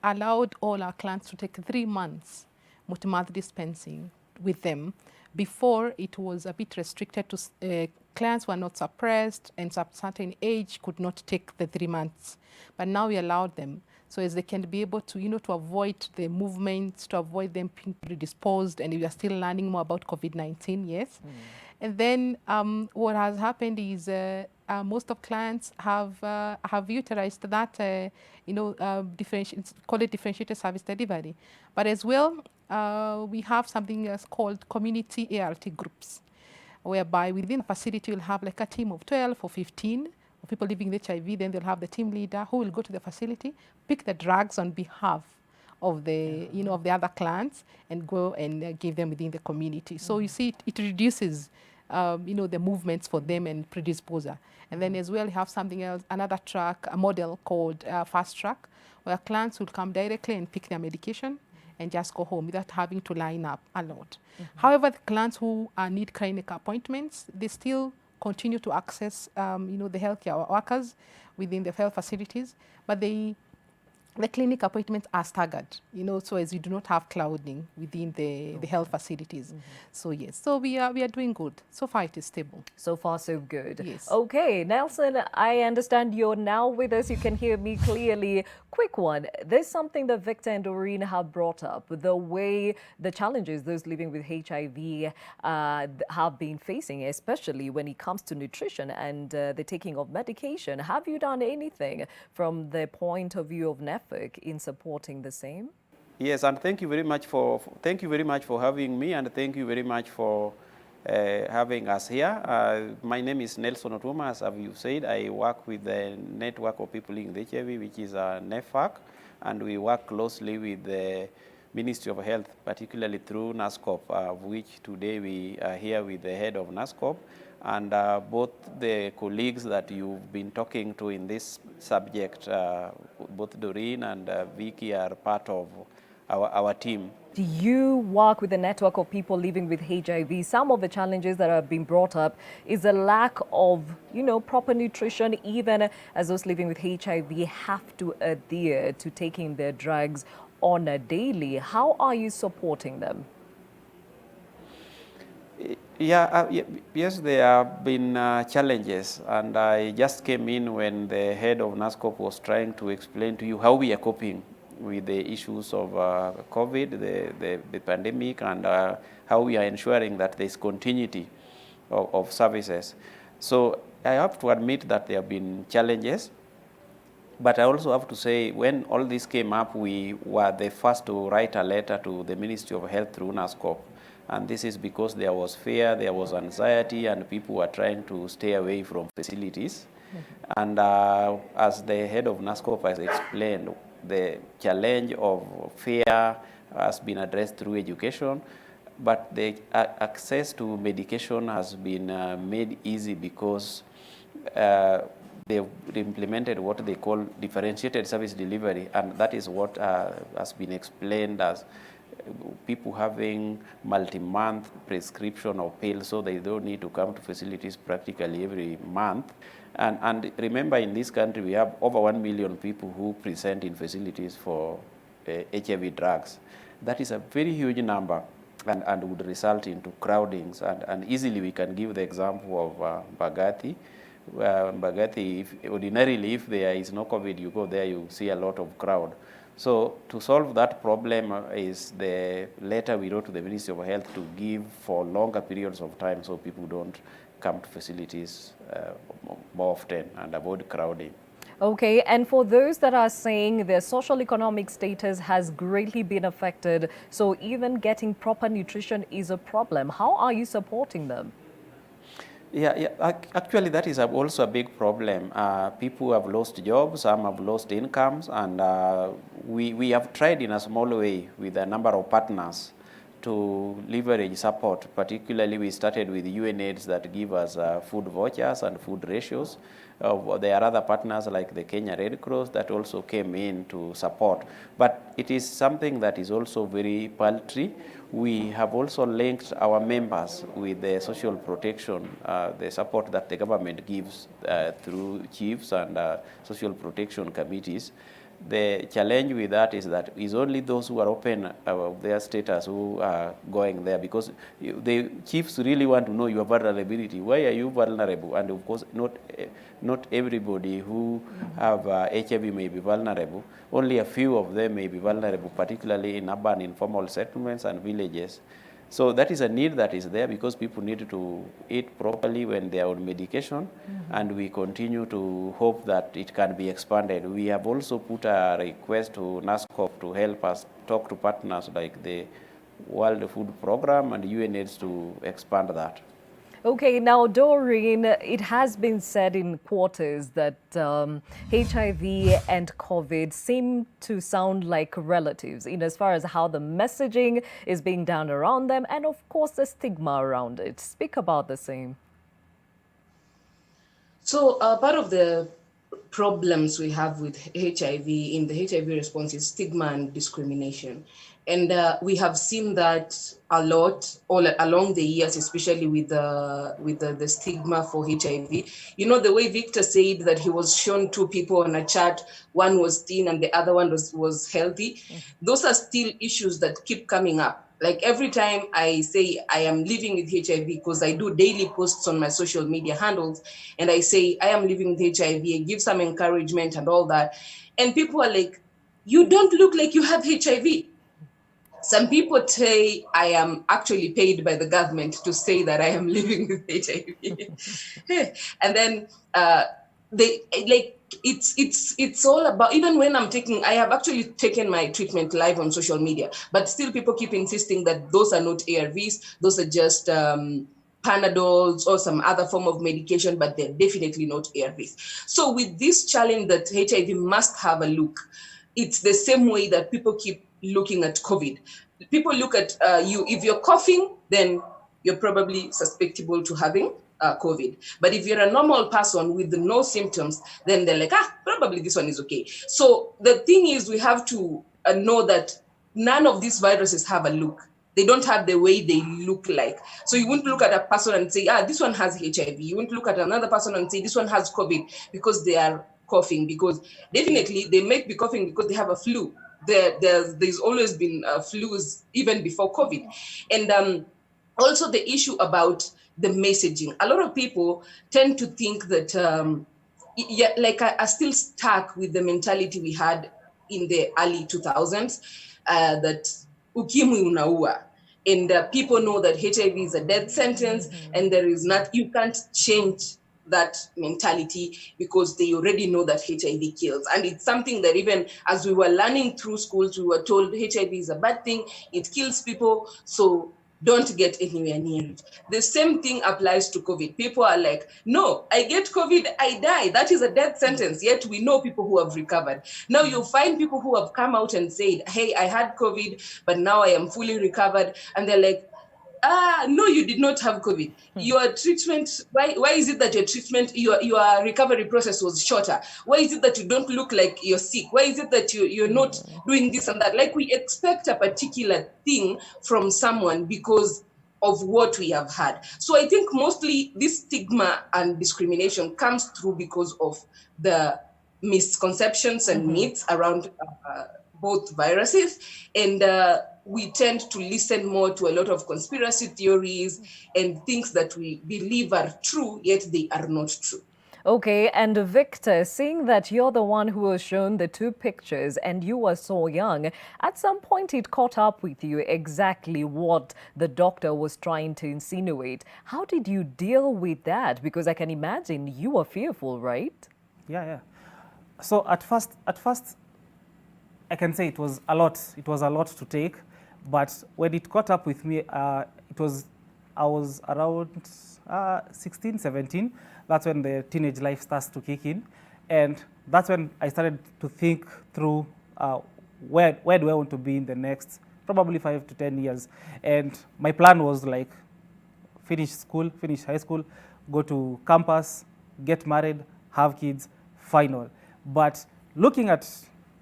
allowed all our clients to take 3 months multi-month dispensing with them. Before it was a bit restricted to clients were not suppressed and at certain age could not take the 3 months. But now we allowed them. So as they can be able to, you know, to avoid the movements, to avoid them being predisposed, and we are still learning more about COVID-19, yes. And then what has happened is most of clients have utilized that, you know, call it differentiated service delivery. But as well, we have something else called community ART groups, whereby within the facility you'll have like a team of 12 or 15 of people living with HIV. Then they'll have the team leader who will go to the facility, pick the drugs on behalf of the, you know, of the other clients and go and give them within the community. So you see, it reduces, you know, the movements for them and predisposer. And then as well, you have something else, another track, a model called Fast Track, where clients will come directly and pick their medication and just go home without having to line up a lot. However, the clients who need clinic appointments, they still continue to access, you know, the healthcare workers within the health facilities, but the clinic appointments are staggered, you know, so as you do not have clouding within the health facilities. So yes, so we are doing good. So far it is stable. So far so good. Yes. Okay, Nelson, I understand you're now with us. You can hear me clearly. Quick one. There's something that Victor and Doreen have brought up, the way the challenges those living with HIV have been facing, especially when it comes to nutrition and the taking of medication. Have you done anything from the point of view of NEFIC in supporting the same? Yes, and thank you very much for having me, and thank you very much for having us here. My name is Nelson Otuma, as you said. I work with the network of people living with HIV, which is NEFAC, and we work closely with the Ministry of Health, particularly through NASCOP, of which today we are here with the head of NASCOP, and both the colleagues that you've been talking to in this subject, both Doreen and Vicky, are part of our team. Do you work with a network of people living with HIV? Some of the challenges that have been brought up is a lack of, you know, proper nutrition, even as those living with HIV have to adhere to taking their drugs on a daily. How are you supporting them? Yes, there have been challenges, and I just came in when the head of NASCOP was trying to explain to you how we are coping with the issues of COVID, the pandemic, and how we are ensuring that there is continuity of services. So I have to admit that there have been challenges, but I also have to say when all this came up, we were the first to write a letter to the Ministry of Health through NASCOP, And this is because there was fear, there was anxiety, and people were trying to stay away from facilities. And as the head of NASCOP has explained, the challenge of fear has been addressed through education, but the access to medication has been made easy because they've implemented what they call differentiated service delivery, and that is what has been explained as people having multi-month prescription of pills, so they don't need to come to facilities practically every month. And remember, in this country, we have over 1 million people who present in facilities for HIV drugs. That is a very huge number and would result into crowdings. And easily we can give the example of Mbagathi. Mbagathi, ordinarily, if there is no COVID, you go there, you see a lot of crowd. So to solve that problem is the letter we wrote to the Ministry of Health to give for longer periods of time so people don't come to facilities more often and avoid crowding. Okay, and for those that are saying their social economic status has greatly been affected, so even getting proper nutrition is a problem, how are you supporting them? Yeah, actually that is also a big problem. People have lost jobs, some have lost incomes, and we have tried in a small way with a number of partners to leverage support. Particularly, we started with UNAIDS that give us food vouchers and food ratios. There are other partners like the Kenya Red Cross that also came in to support. But it is something that is also very paltry. We have also linked our members with the social protection, the support that the government gives through chiefs and social protection committees. The challenge with that is only those who are open of their status who are going there, because the chiefs really want to know your vulnerability. Why are you vulnerable? And of course, not everybody who have HIV may be vulnerable. Only a few of them may be vulnerable, particularly in urban informal settlements and villages. So that is a need that is there because people need to eat properly when they are on medication, and we continue to hope that it can be expanded. We have also put a request to NASCOP to help us talk to partners like the World Food Program and UNAIDS to expand that. Okay, now Doreen, it has been said in quarters that HIV and COVID seem to sound like relatives in as far as how the messaging is being done around them and of course the stigma around it. Speak about the same. So part of the problems we have with HIV in the HIV response is stigma and discrimination. And we have seen that a lot all along the years, especially with the stigma for HIV. You know, the way Victor said that he was shown two people on a chart, one was thin and the other one was healthy. Those are still issues that keep coming up. Like every time I say I am living with HIV, because I do daily posts on my social media handles, and I say I am living with HIV, I give some encouragement and all that. And people are like, you don't look like you have HIV. Some people say I am actually paid by the government to say that I am living with HIV. And then they like, it's all about, even when I have actually taken my treatment live on social media, but still people keep insisting that those are not ARVs, those are just Panadols or some other form of medication, but they're definitely not ARVs. So with this challenge that HIV must have a look, it's the same way that people keep looking at COVID. People look at you, if you're coughing, then you're probably susceptible to having COVID. But if you're a normal person with no symptoms, then they're like, probably this one is okay. So the thing is, we have to know that none of these viruses have a look. They don't have the way they look like. So you wouldn't look at a person and say, this one has HIV. You wouldn't look at another person and say, this one has COVID, because they are coughing, because definitely they might be coughing because they have a flu. There's always been flus even before COVID. And also the issue about the messaging. A lot of people tend to think that, are still stuck with the mentality we had in the early 2000s, that ukimwi unaua. And people know that HIV is a death sentence, and you can't change that mentality because they already know that HIV kills. And it's something that even as we were learning through schools, we were told HIV is a bad thing, it kills people. So don't get anywhere near it. The same thing applies to COVID. People are like, no, I get COVID, I die. That is a death sentence. Yet we know people who have recovered. Now you find people who have come out and said, hey, I had COVID, but now I am fully recovered. And they're like, no, you did not have COVID. Your treatment, why is it that your treatment, your recovery process was shorter? Why is it that you don't look like you're sick? Why is it that you're not doing this and that? Like, we expect a particular thing from someone because of what we have had. So I think mostly this stigma and discrimination comes through because of the misconceptions and myths around both viruses. And we tend to listen more to a lot of conspiracy theories and things that we believe are true, yet they are not true. Okay, and Victor, seeing that you're the one who was shown the two pictures and you were so young, at some point it caught up with you exactly what the doctor was trying to insinuate. How did you deal with that? Because I can imagine you were fearful, right? Yeah. So at first, I can say it was a lot. It was a lot to take, but when it caught up with me, I was around 16, 17. That's when the teenage life starts to kick in, and that's when I started to think through where do I want to be in the next probably 5 to 10 years. And my plan was like finish high school, go to campus, get married, have kids, final. But looking at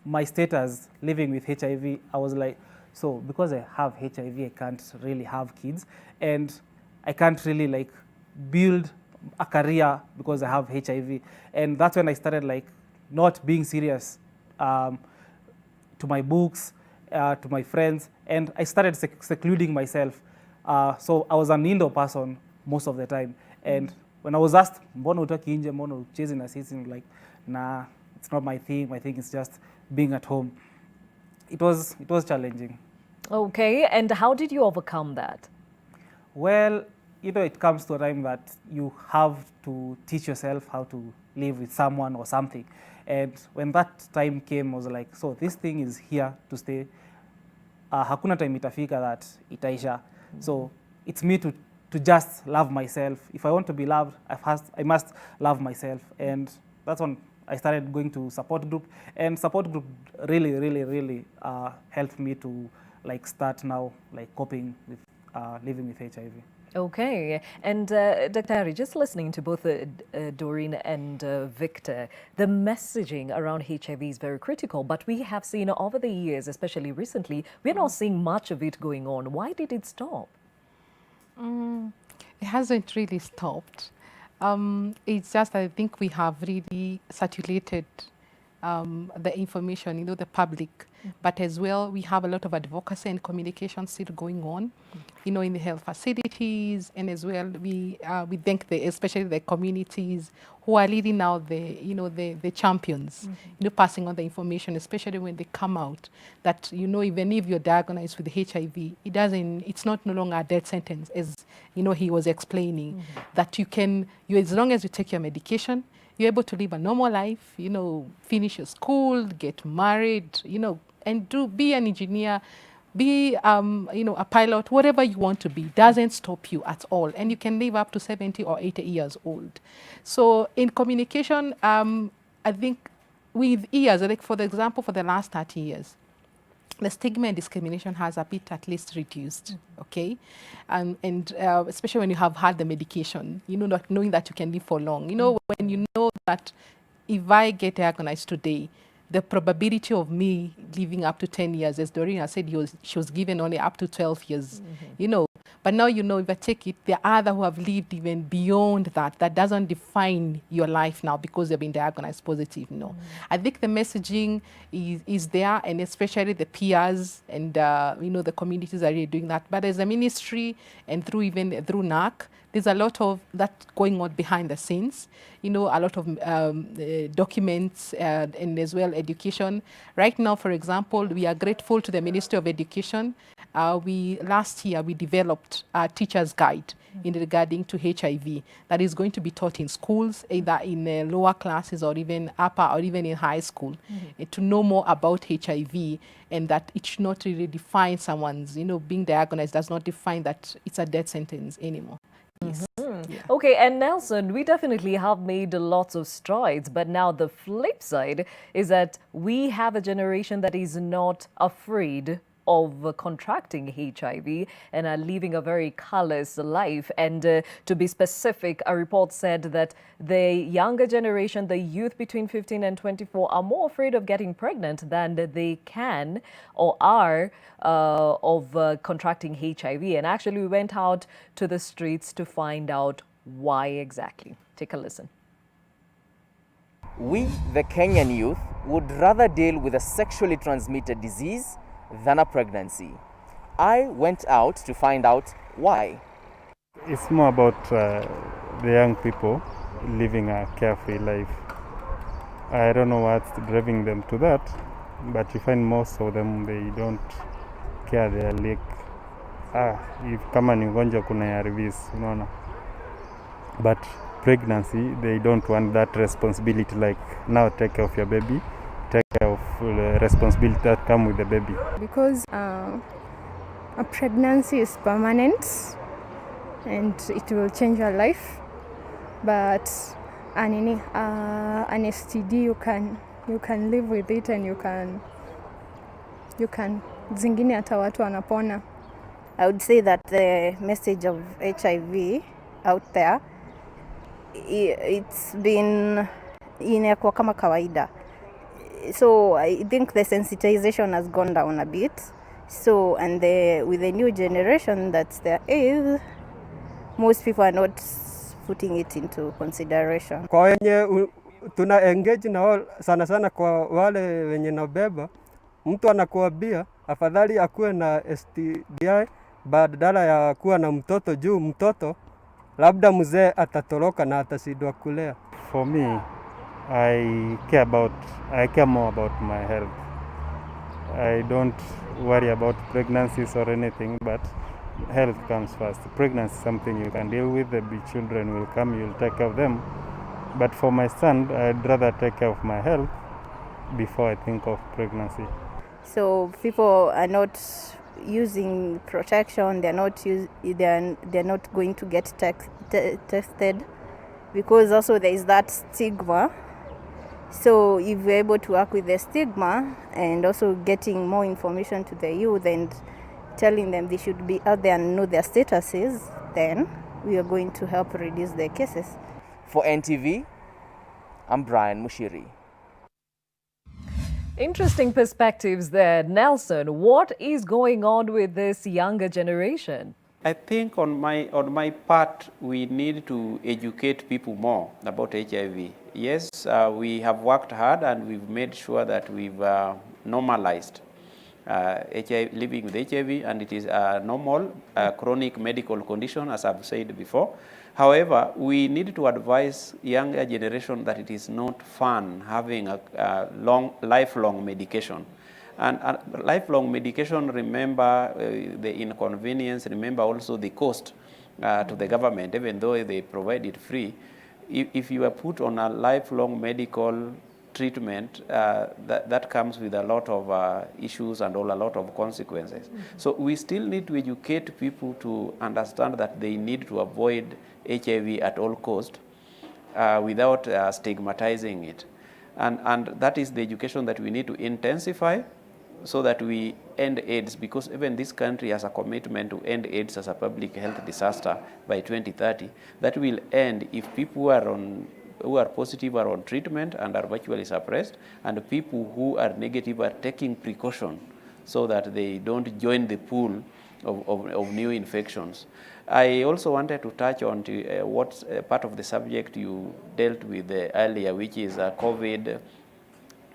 my status living with HIV, I was like, so because I have HIV, I can't really have kids, and I can't really like build a career because I have HIV. And that's when I started like not being serious to my books, to my friends, and I started secluding myself. So I was an indoor person most of the time. And when I was asked, "Mbona utaki nje, mbona uchezi na sisi?" like, nah, it's not my thing. My thing is just being at home. It was challenging. Okay, and how did you overcome that? Well, it comes to a time that you have to teach yourself how to live with someone or something. And when that time came, I was like, so this thing is here to stay. Hakuna time itafika that itaisha. So it's me to just love myself. If I want to be loved, I must love myself. And that's when I started going to support group. And support group really helped me to like start now like coping with living with HIV. Okay, and Dr. Harry, just listening to both Doreen and Victor, the messaging around HIV is very critical, but we have seen over the years, especially recently, we're not seeing much of it going on. Why did it stop? It hasn't really stopped. It's just, I think we have really saturated the information, the public, but as well, we have a lot of advocacy and communication still going on, in the health facilities, and as well, we thank especially the communities who are leading now the champions, passing on the information, especially when they come out, that, even if you're diagnosed with HIV, it's not no longer a death sentence, as, he was explaining, that as long as you take your medication, you're able to live a normal life, finish your school, get married, and be an engineer, be, a pilot, whatever you want to be, doesn't stop you at all. And you can live up to 70 or 80 years old. So in communication, I think with years, like for example, for the last 30 years, the stigma and discrimination has a bit at least reduced, okay? And especially when you have had the medication, not knowing that you can live for long. When you know that if I get diagnosed today, the probability of me living up to 10 years, as Doreen said, she was given only up to 12 years, But now, if I take it, there are others who have lived even beyond that. That doesn't define your life now because they've been diagnosed positive, I think the messaging is there, and especially the peers and, the communities are really doing that. But as a ministry and through NAC, there's a lot of that going on behind the scenes, a lot of documents and as well education. Right now, for example, we are grateful to the Ministry of Education Last year we developed a teacher's guide in regarding to HIV that is going to be taught in schools, either in lower classes or even upper or even in high school, to know more about HIV, and that it should not really define someone's, being diagnosed does not define that it's a death sentence anymore. Yes. Yeah. Okay, and Nelson, we definitely have made lots of strides, but now the flip side is that we have a generation that is not afraid of contracting HIV and are living a very callous life. And to be specific, a report said that the younger generation, the youth between 15 and 24, are more afraid of getting pregnant than they can or are of contracting HIV. And actually, we went out to the streets to find out why exactly. Take a listen. We, the Kenyan youth, would rather deal with a sexually transmitted disease than a pregnancy. I went out to find out why. It's more about the young people living a carefree life. I don't know what's driving them to that, but you find most of them, they don't care. They're like, if kama ni ugonjwa kuna ARVs, unaona. But pregnancy, they don't want that responsibility, like now take care of your baby, take care of the responsibility that come with the baby. Because a pregnancy is permanent and it will change your life, but an STD you can live with it, and you can zingine hata watu wanapona. I would say that the message of HIV out there, it's been inakuwa kama kawaida. So I think the sensitization has gone down a bit. So, and with the new generation that there is, most people are not putting it into consideration. Kwa wenye tuna engage na wale, sana sana kwa wale wenye nabeba, mtu anakuambia afadhali akuwe na STDI badala ya kuwa na mtoto, juu mtoto labda mzee atatoroka na atashindwa kulea. For me, I care more about my health. I don't worry about pregnancies or anything, but health comes first. Pregnancy is something you can deal with. The children will come, you'll take care of them. But for my son, I'd rather take care of my health before I think of pregnancy. So people are not using protection. They're not going to get tested, because also there is that stigma. So if we're able to work with the stigma and also getting more information to the youth and telling them they should be out there and know their statuses, then we are going to help reduce the cases. For NTV, I'm Brian Mushiri. Interesting perspectives there. Nelson, what is going on with this younger generation? I think on my part, we need to educate people more about HIV. Yes, we have worked hard and we've made sure that we've normalized living with HIV, and it is a normal chronic medical condition, as I've said before. However, we need to advise younger generation that it is not fun having a lifelong medication. And lifelong medication, remember the inconvenience, remember also the cost to the government, even though they provide it free. If you are put on a lifelong medical treatment, that comes with a lot of issues and a lot of consequences. Mm-hmm. So we still need to educate people to understand that they need to avoid HIV at all cost without stigmatizing it. And that is the education that we need to intensify, so that we end AIDS, because even this country has a commitment to end AIDS as a public health disaster by 2030. That will end if people who are positive are on treatment and are virtually suppressed, and people who are negative are taking precaution so that they don't join the pool of new infections. I also wanted to touch on what part of the subject you dealt with earlier, which is COVID,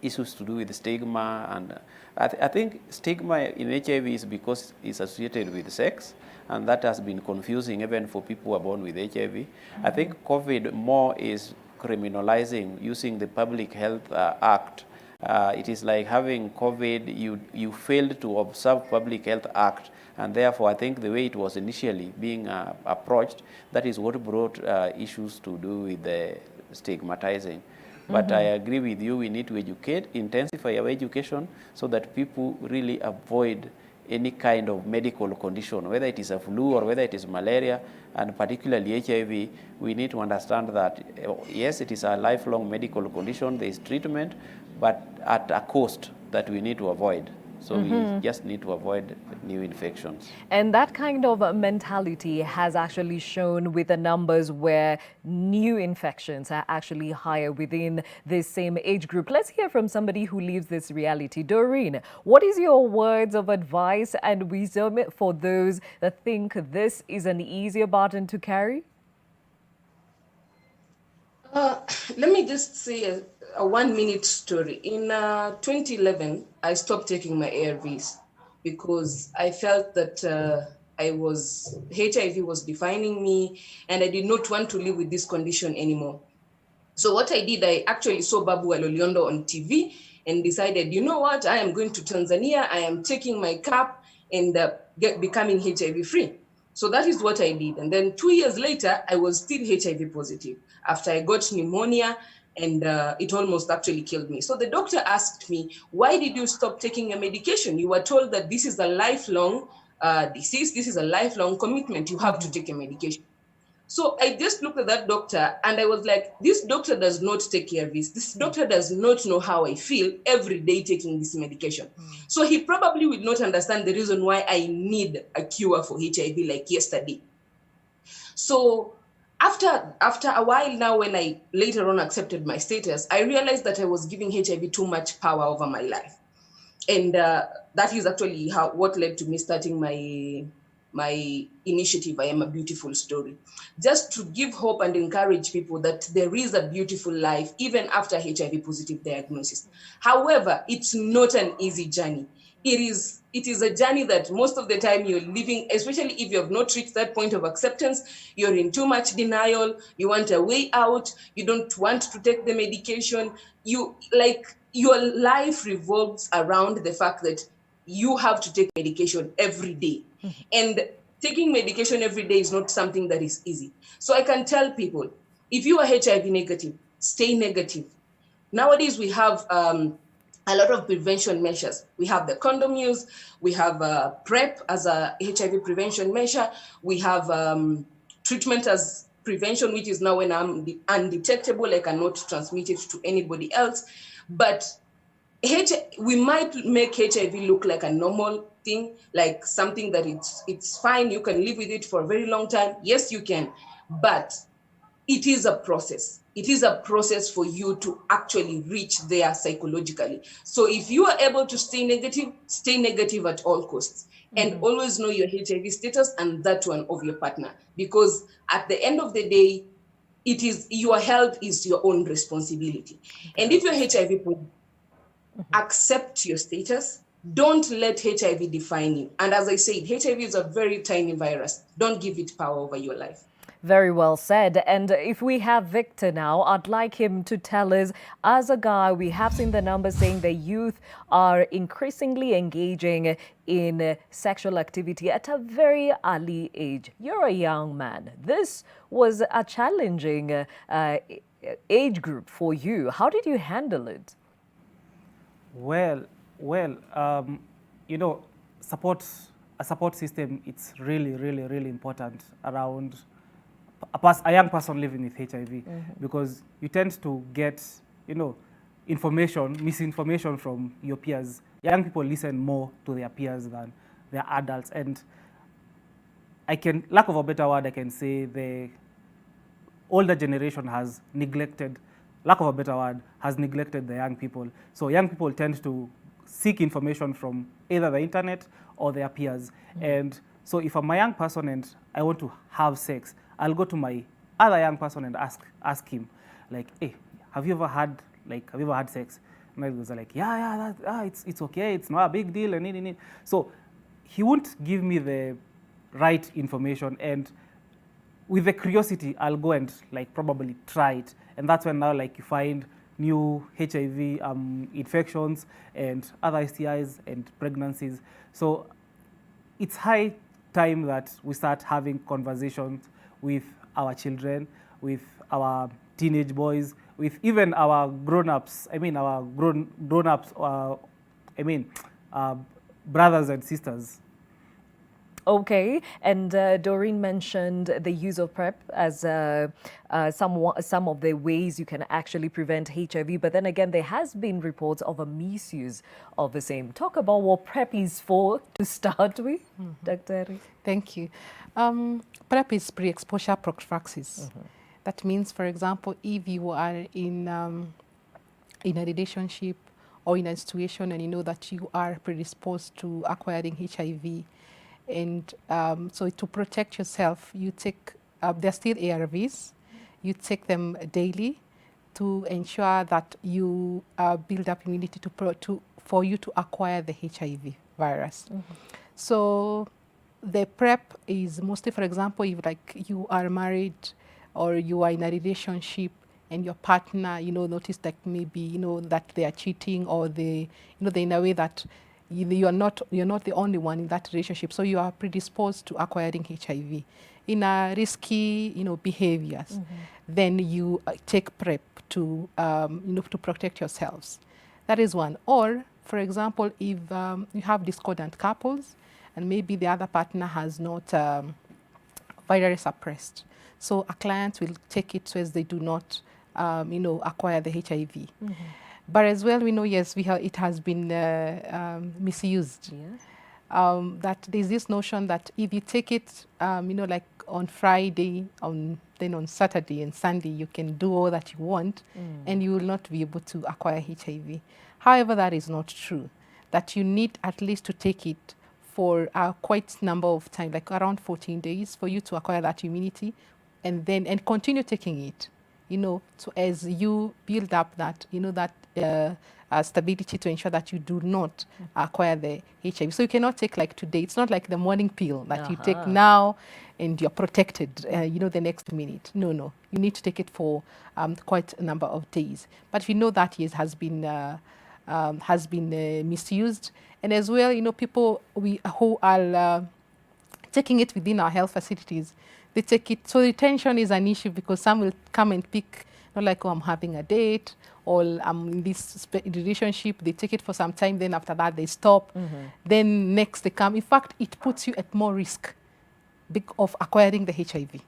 issues to do with stigma. And I think stigma in HIV is because it's associated with sex, and that has been confusing even for people who are born with HIV. Mm-hmm. I think COVID more is criminalizing, using the Public Health Act It is like having COVID, you failed to observe Public Health Act, and therefore I think the way it was initially being approached, that is what brought issues to do with the stigmatizing. But I agree with you, we need to educate, intensify our education so that people really avoid any kind of medical condition, whether it is a flu or whether it is malaria, and particularly HIV. We need to understand that, yes, it is a lifelong medical condition, there is treatment, but at a cost that we need to avoid. So we just need to avoid new infections. And that kind of mentality has actually shown with the numbers where new infections are actually higher within this same age group. Let's hear from somebody who lives this reality. Doreen, what is your words of advice and wisdom for those that think this is an easier burden to carry? Let me just say a 1 minute story. In 2011, I stopped taking my ARVs because I felt that HIV was defining me and I did not want to live with this condition anymore. So what I did, I actually saw Babu Aloliondo on TV and decided, you know what, I am going to Tanzania, I am taking my cap and becoming HIV free. So that is what I did. And then 2 years later, I was still HIV positive after I got pneumonia and it almost actually killed me. So the doctor asked me, why did you stop taking your medication? You were told that this is a lifelong disease, this is a lifelong commitment, you have to take a medication. So I just looked at that doctor and I was like, this doctor does not take care of this. This doctor does not know how I feel every day taking this medication. So he probably would not understand the reason why I need a cure for HIV like yesterday. So after a while now, when I later on accepted my status, I realized that I was giving HIV too much power over my life. And that is actually what led to me starting my initiative, I Am a Beautiful Story, just to give hope and encourage people that there is a beautiful life even after HIV positive diagnosis. However, it's not an easy journey. It is a journey that most of the time you're living, especially if you have not reached that point of acceptance, you're in too much denial, you want a way out, you don't want to take the medication, your life revolves around the fact that you have to take medication every day. And taking medication every day is not something that is easy. So I can tell people, if you are HIV negative, stay negative. Nowadays, we have a lot of prevention measures. We have the condom use, we have PrEP as a HIV prevention measure, we have treatment as prevention, which is now when I'm undetectable, I cannot transmit it to anybody else. But we might make HIV look like a normal thing, like something that it's fine, you can live with it for a very long time. Yes, you can, but it is a process. It is a process for you to actually reach there psychologically. So if you are able to stay negative at all costs, and always know your HIV status and that one of your partner, because at the end of the day, it is your health is your own responsibility. And if you're HIV positive, accept your status. Don't let HIV define you. And as I said, HIV is a very tiny virus. Don't give it power over your life. Very well said. And if we have Victor now, I'd like him to tell us, as a guy, we have seen the numbers saying the youth are increasingly engaging in sexual activity at a very early age. You're a young man. This was a challenging age group for you. How did you handle it? Well, you know, a support system, it's really important around a young person living with HIV, because you tend to get, you know, misinformation from your peers. Young people listen more to their peers than their adults, and lack of a better word, I can say the older generation has neglected, lack of a better word, has neglected the young people. So young people tend to seek information from either the internet or their peers. And so if I'm a young person and I want to have sex, I'll go to my other young person and ask him, like, hey, have you ever had sex? And I was like, it's okay, it's not a big deal, and So he won't give me the right information, and with the curiosity, I'll go and like probably try it. And that's when now like you find new HIV infections and other STIs and pregnancies. So it's high time that we start having conversations with our children, with our teenage boys, with even our grown-ups, our grown-ups, brothers and sisters. Okay, and Doreen mentioned the use of PrEP as some of the ways you can actually prevent HIV, but then again, there has been reports of a misuse of the same. Talk about what PrEP is for to start with, Dr. Thank you. PrEP is pre-exposure prophylaxis. That means, for example, if you are in a relationship or in a situation and you know that you are predisposed to acquiring HIV, and so to protect yourself, you take, they're still ARVs, you take them daily to ensure that you build up immunity for you to acquire the HIV virus. So the PrEP is mostly, for example, if like you are married or you are in a relationship and your partner, notice that maybe, that they are cheating or they, they're in a way that you're not the only one in that relationship, so you are predisposed to acquiring HIV in a risky, behaviors. Then you take PrEP to, to protect yourselves. That is one. Or, for example, if you have discordant couples and maybe the other partner has not virally suppressed, so a client will take it so as they do not, acquire the HIV. But as well, we know, yes, it has been misused. That there's this notion that if you take it, like on Friday, then on Saturday and Sunday, you can do all that you want, and you will not be able to acquire HIV. However, that is not true. That you need at least to take it for quite a number of time, like around 14 days, for you to acquire that immunity, and continue taking it. So as you build up that, stability to ensure that you do not acquire the HIV. So you cannot take like today. It's not like the morning pill that you take now and you're protected, the next minute. No. You need to take it for quite a number of days. But we know that has been misused. And as well, people who are taking it within our health facilities, they take it. So retention is an issue because some will come and pick, like, oh, I'm having a date, or I'm in this relationship. They take it for some time, then after that they stop. Then next they come. In fact, it puts you at more risk of acquiring the HIV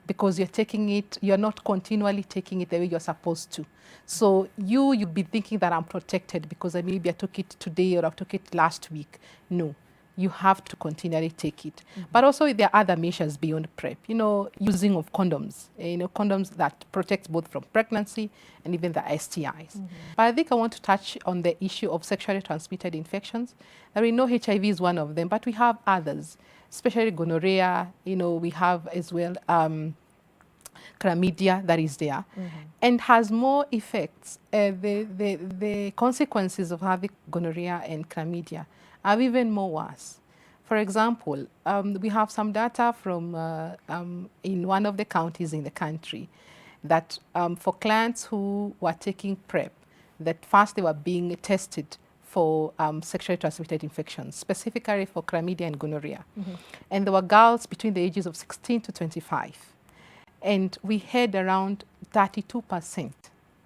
because you're taking it, you're not continually taking it the way you're supposed to. So you'll be thinking that I'm protected because maybe I took it today or I took it last week. No. You have to continually take it. But also there are other measures beyond PrEP, using of condoms, condoms that protect both from pregnancy and even the STIs. But I think I want to touch on the issue of sexually transmitted infections. Now we know HIV is one of them, but we have others, especially gonorrhea, we have as well chlamydia that is there and has more effects. The consequences of having gonorrhea and chlamydia are even more worse. For example, we have some data from in one of the counties in the country that for clients who were taking PrEP, that first they were being tested for sexually transmitted infections, specifically for chlamydia and gonorrhea. And there were girls between the ages of 16 to 25. And we had around 32%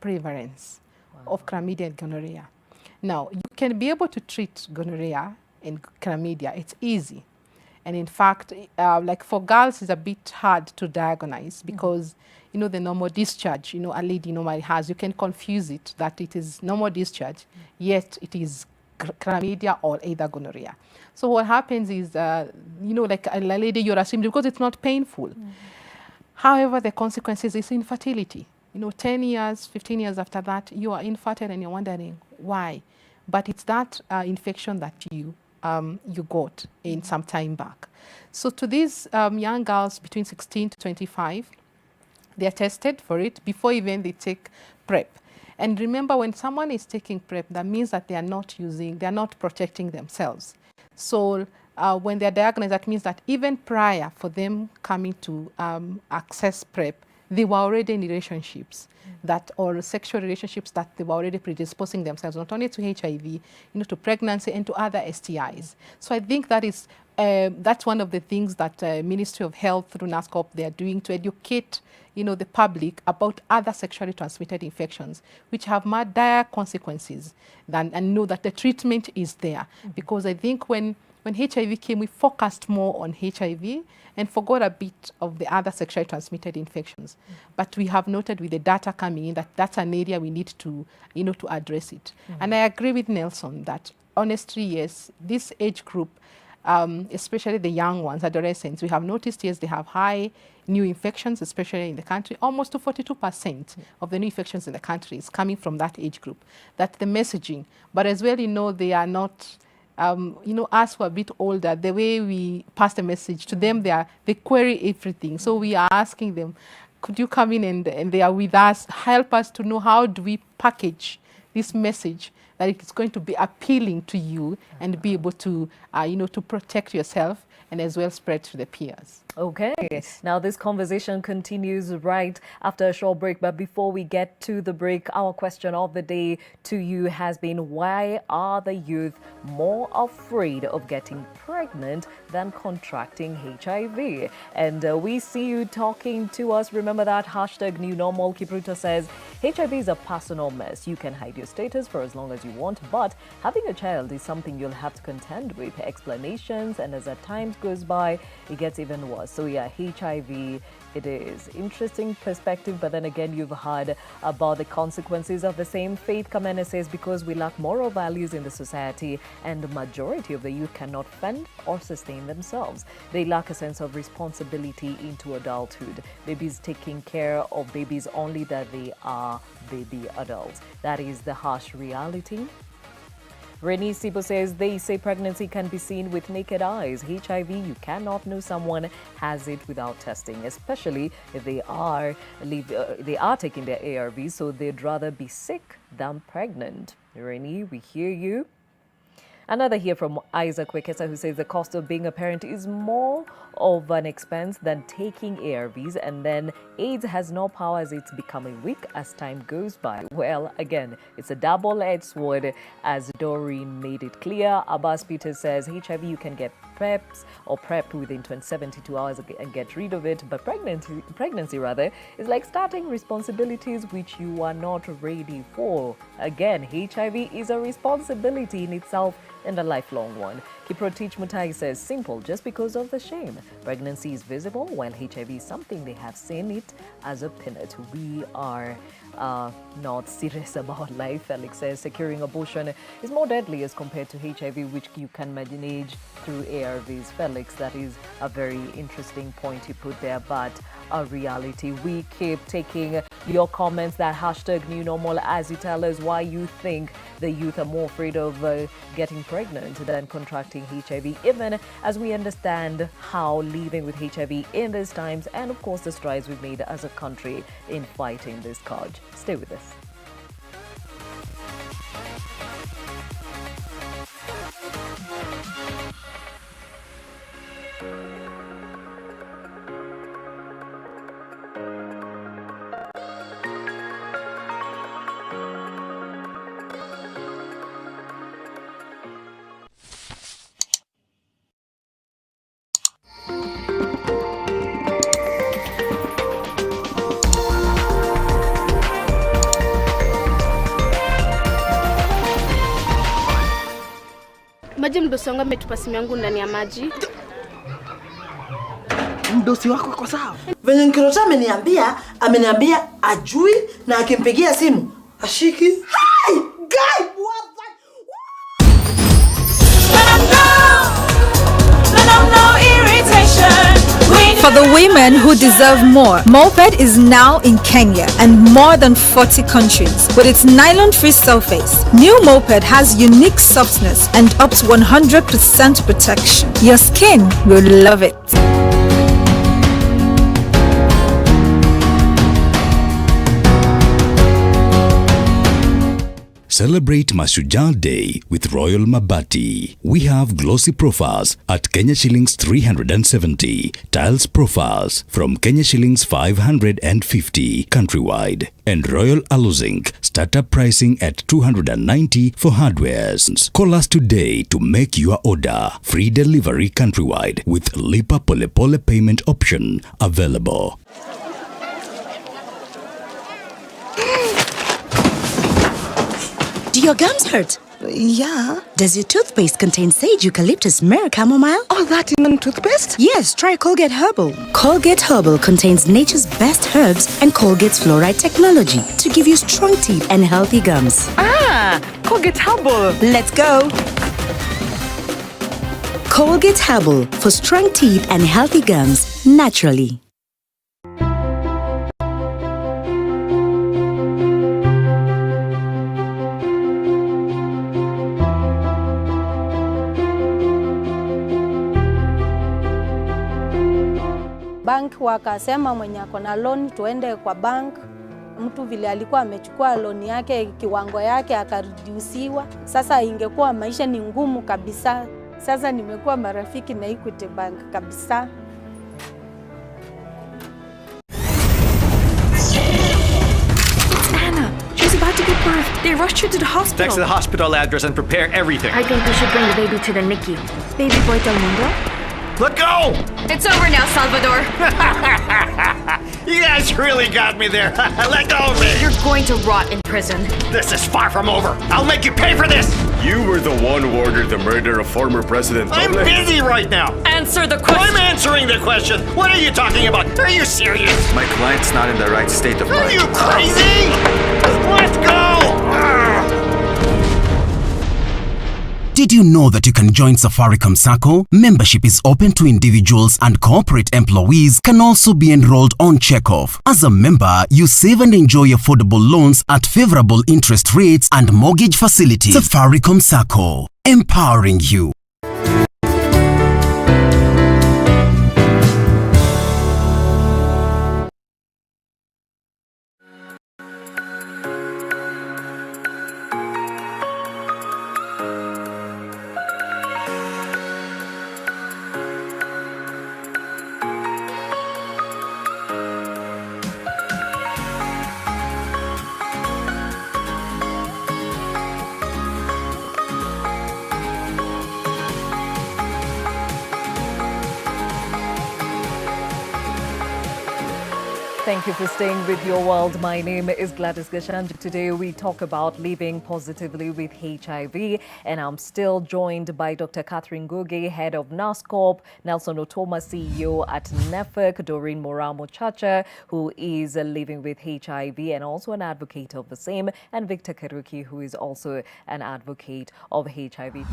prevalence of chlamydia and gonorrhea. Now, you can be able to treat gonorrhea and chlamydia. It's easy. And in fact, like for girls, it's a bit hard to diagnose because, the normal discharge, a lady normally has, you can confuse it that it is normal discharge, yet it is chlamydia or either gonorrhea. So what happens is, like a lady, you're assuming because it's not painful. However, the consequences is infertility. 10 years, 15 years after that, you are infertile and you're wondering why. But it's that infection that you got in some time back. So to these young girls between 16 to 25, they are tested for it before even they take PrEP. And remember, when someone is taking PrEP, that means that they are not protecting themselves. So when they're diagnosed, that means that even prior for them coming to access PrEP, they were already in relationships that, or sexual relationships that they were already predisposing themselves not only to HIV, to pregnancy and to other STIs. So I think that is that's one of the things that Ministry of Health through NASCOP they are doing to educate the public about other sexually transmitted infections, which have more dire consequences and know that the treatment is there. Because I think when HIV came, we focused more on HIV and forgot a bit of the other sexually transmitted infections. But we have noted with the data coming in that that's an area we need to, to address it. And I agree with Nelson that honestly, yes, this age group, especially the young ones, adolescents, we have noticed, yes, they have high new infections, especially in the country. Almost to 42% of the new infections in the country is coming from that age group. That's the messaging. But as well, they are not, us who are a bit older, the way we pass the message to them, they query everything. So we are asking them, could you come in and they are with us, help us to know how do we package this message that it's going to be appealing to you and be able to, to protect yourself and as well spread to the peers. Okay, now this conversation continues right after a short break. But before we get to the break, our question of the day to you has been, why are the youth more afraid of getting pregnant than contracting HIV? And we see you talking to us. Remember that hashtag new normal. Kipruto says, HIV is a personal mess. You can hide your status for as long as you want, but having a child is something you'll have to contend with. Explanations, and as the time goes by, it gets even worse. So yeah, HIV, it is interesting perspective, but then again, you've heard about the consequences of the same. Faith Kamene says, because we lack moral values in the society and the majority of the youth cannot fend or sustain themselves. They lack a sense of responsibility into adulthood. Babies taking care of babies only that they are baby adults. That is the harsh reality. Renee Sibo says, they say pregnancy can be seen with naked eyes. HIV, you cannot know someone has it without testing, especially if they are taking their ARVs, so they'd rather be sick than pregnant. Renee, we hear you. Another here from Isaac Wekesa, who says the cost of being a parent is more of an expense than taking ARVs, and then AIDS has no power as it's becoming weak as time goes by. Well, again, it's a double-edged sword, as Doreen made it clear. Abbas Peter says HIV you can get prepped within 72 hours and get rid of it, but pregnancy is like starting responsibilities which you are not ready for. Again, HIV is a responsibility in itself and a lifelong one. Kiprotich Mutai says, simple, just because of the shame. Pregnancy is visible, while HIV is something they have seen it as a peanut. We are not serious about life. Felix says, securing abortion is more deadly as compared to HIV, which you can manage through ARVs. Felix, that is a very interesting point you put there, but a reality. We keep taking your comments, that hashtag new normal, as you tell us why you think the youth are more afraid of getting pregnant than contracting HIV, even as we understand how living with HIV in these times, and of course the strides we've made as a country in fighting this scourge. Stay with us. Maji mdosi wangu ametupa simu yangu ndani ya maji. Mdosi wako kwa sawa? Venye Nkirota ameniambia ajui na akimpigia simu ashiki. Hey! Guy! What the? For the women who deserve more, Moped is now in Kenya and more than 40 countries. With its nylon-free surface, new Moped has unique softness and up to 100% protection. Your skin will love it. Celebrate Mashujaa Day with Royal Mabati. We have glossy profiles at Kenya shillings 370, tiles profiles from Kenya shillings 550 countrywide, and Royal Aluzinc startup pricing at 290 for hardwares. Call us today to make your order. Free delivery countrywide with Lipa Pole Pole payment option available. Do your gums hurt? Yeah. Does your toothpaste contain sage, eucalyptus, myrrh, chamomile? Oh, that in toothpaste? Yes, try Colgate Herbal. Colgate Herbal contains nature's best herbs and Colgate's fluoride technology to give you strong teeth and healthy gums. Ah, Colgate Herbal. Let's go. Colgate Herbal for strong teeth and healthy gums naturally. Bank wakasema mwenye ako na loan tuende kwa bank. Mtu vile alikuwa amechukua loan yake kiwango yake akareduciwa. Sasa ingekuwa maisha ni ngumu kabisa. Sasa nimekuwa marafiki na Equity Bank kabisa. It's Anna. She's about to give birth. They rushed her to the hospital. Text the hospital address and prepare everything. I think we should bring the baby to the NICU. Baby boy Del Mundo? Let go! It's over now, Salvador. You guys really got me there. Let go of me. You're going to rot in prison. This is far from over. I'll make you pay for this. You were the one who ordered the murder of former President. I'm busy right now. Answer the question. I'm answering the question. What are you talking about? Are you serious? My client's not in the right state of mind. Are you crazy? Let go! Did you know that you can join Safaricom Sacco? Membership is open to individuals and corporate employees can also be enrolled on Checkoff. As a member, you save and enjoy affordable loans at favorable interest rates and mortgage facilities. Safaricom Sacco, empowering you. Thank you for staying with Your World. My name is Gladys Gachanja. Today we talk about living positively with HIV, and I'm still joined by Dr. Catherine Ngugi, head of NASCOP, Nelson Otoma, CEO at NEFEC, Doreen Moramo Chacha, who is living with HIV and also an advocate of the same, and Victor Keruki, who is also an advocate of HIV.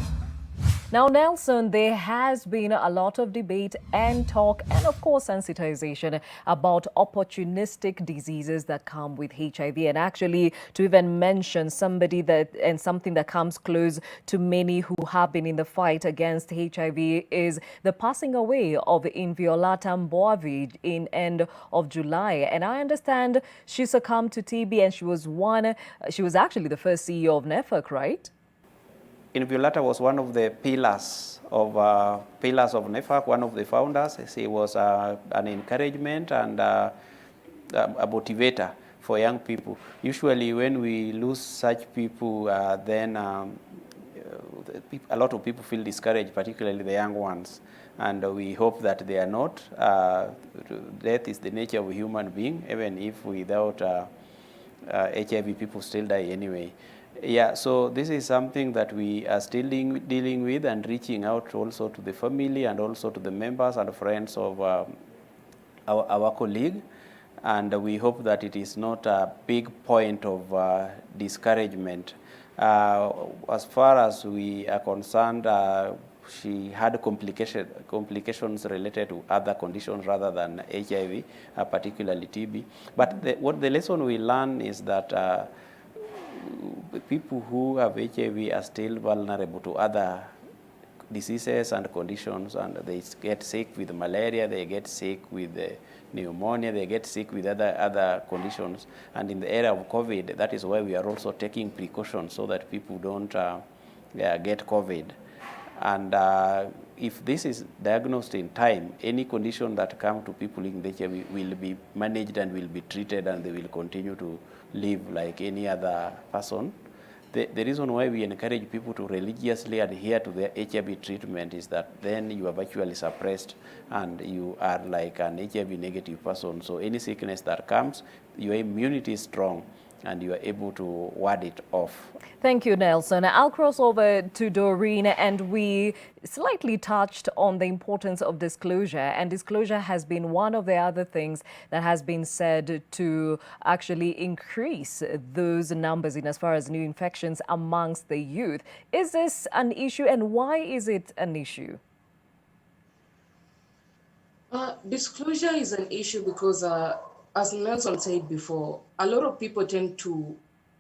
Now, Nelson, there has been a lot of debate and talk and, of course, sensitization about opportunistic diseases that come with HIV. And actually, to even mention somebody and something that comes close to many who have been in the fight against HIV is the passing away of Inviolata Mboavi in end of July. And I understand she succumbed to TB, and she was actually the first CEO of NEFEC, right? Inviolata was one of the pillars of NEFAC, one of the founders. She was an encouragement and a motivator for young people. Usually when we lose such people, then a lot of people feel discouraged, particularly the young ones. And we hope that they are not. Death is the nature of a human being. Even if without HIV, people still die anyway. Yeah, so this is something that we are still dealing with and reaching out also to the family and also to the members and friends of our colleague. And we hope that it is not a big point of discouragement. As far as we are concerned, she had complications related to other conditions rather than HIV, particularly TB. But what the lesson we learn is that people who have HIV are still vulnerable to other diseases and conditions, and they get sick with malaria, they get sick with pneumonia, they get sick with other conditions. And in the area of COVID, that is why we are also taking precautions so that people don't get COVID. And if this is diagnosed in time, any condition that comes to people living with HIV will be managed and will be treated, and they will continue to live like any other person. The reason why we encourage people to religiously adhere to their HIV treatment is that then you are virtually suppressed and you are like an HIV negative person. So any sickness that comes, your immunity is strong and you are able to ward it off. Thank you, Nelson. I'll cross over to Doreen, and we slightly touched on the importance of disclosure, and disclosure has been one of the other things that has been said to actually increase those numbers in as far as new infections amongst the youth. Is this an issue, and why is it an issue? Disclosure is an issue because as Nelson said before, a lot of people tend to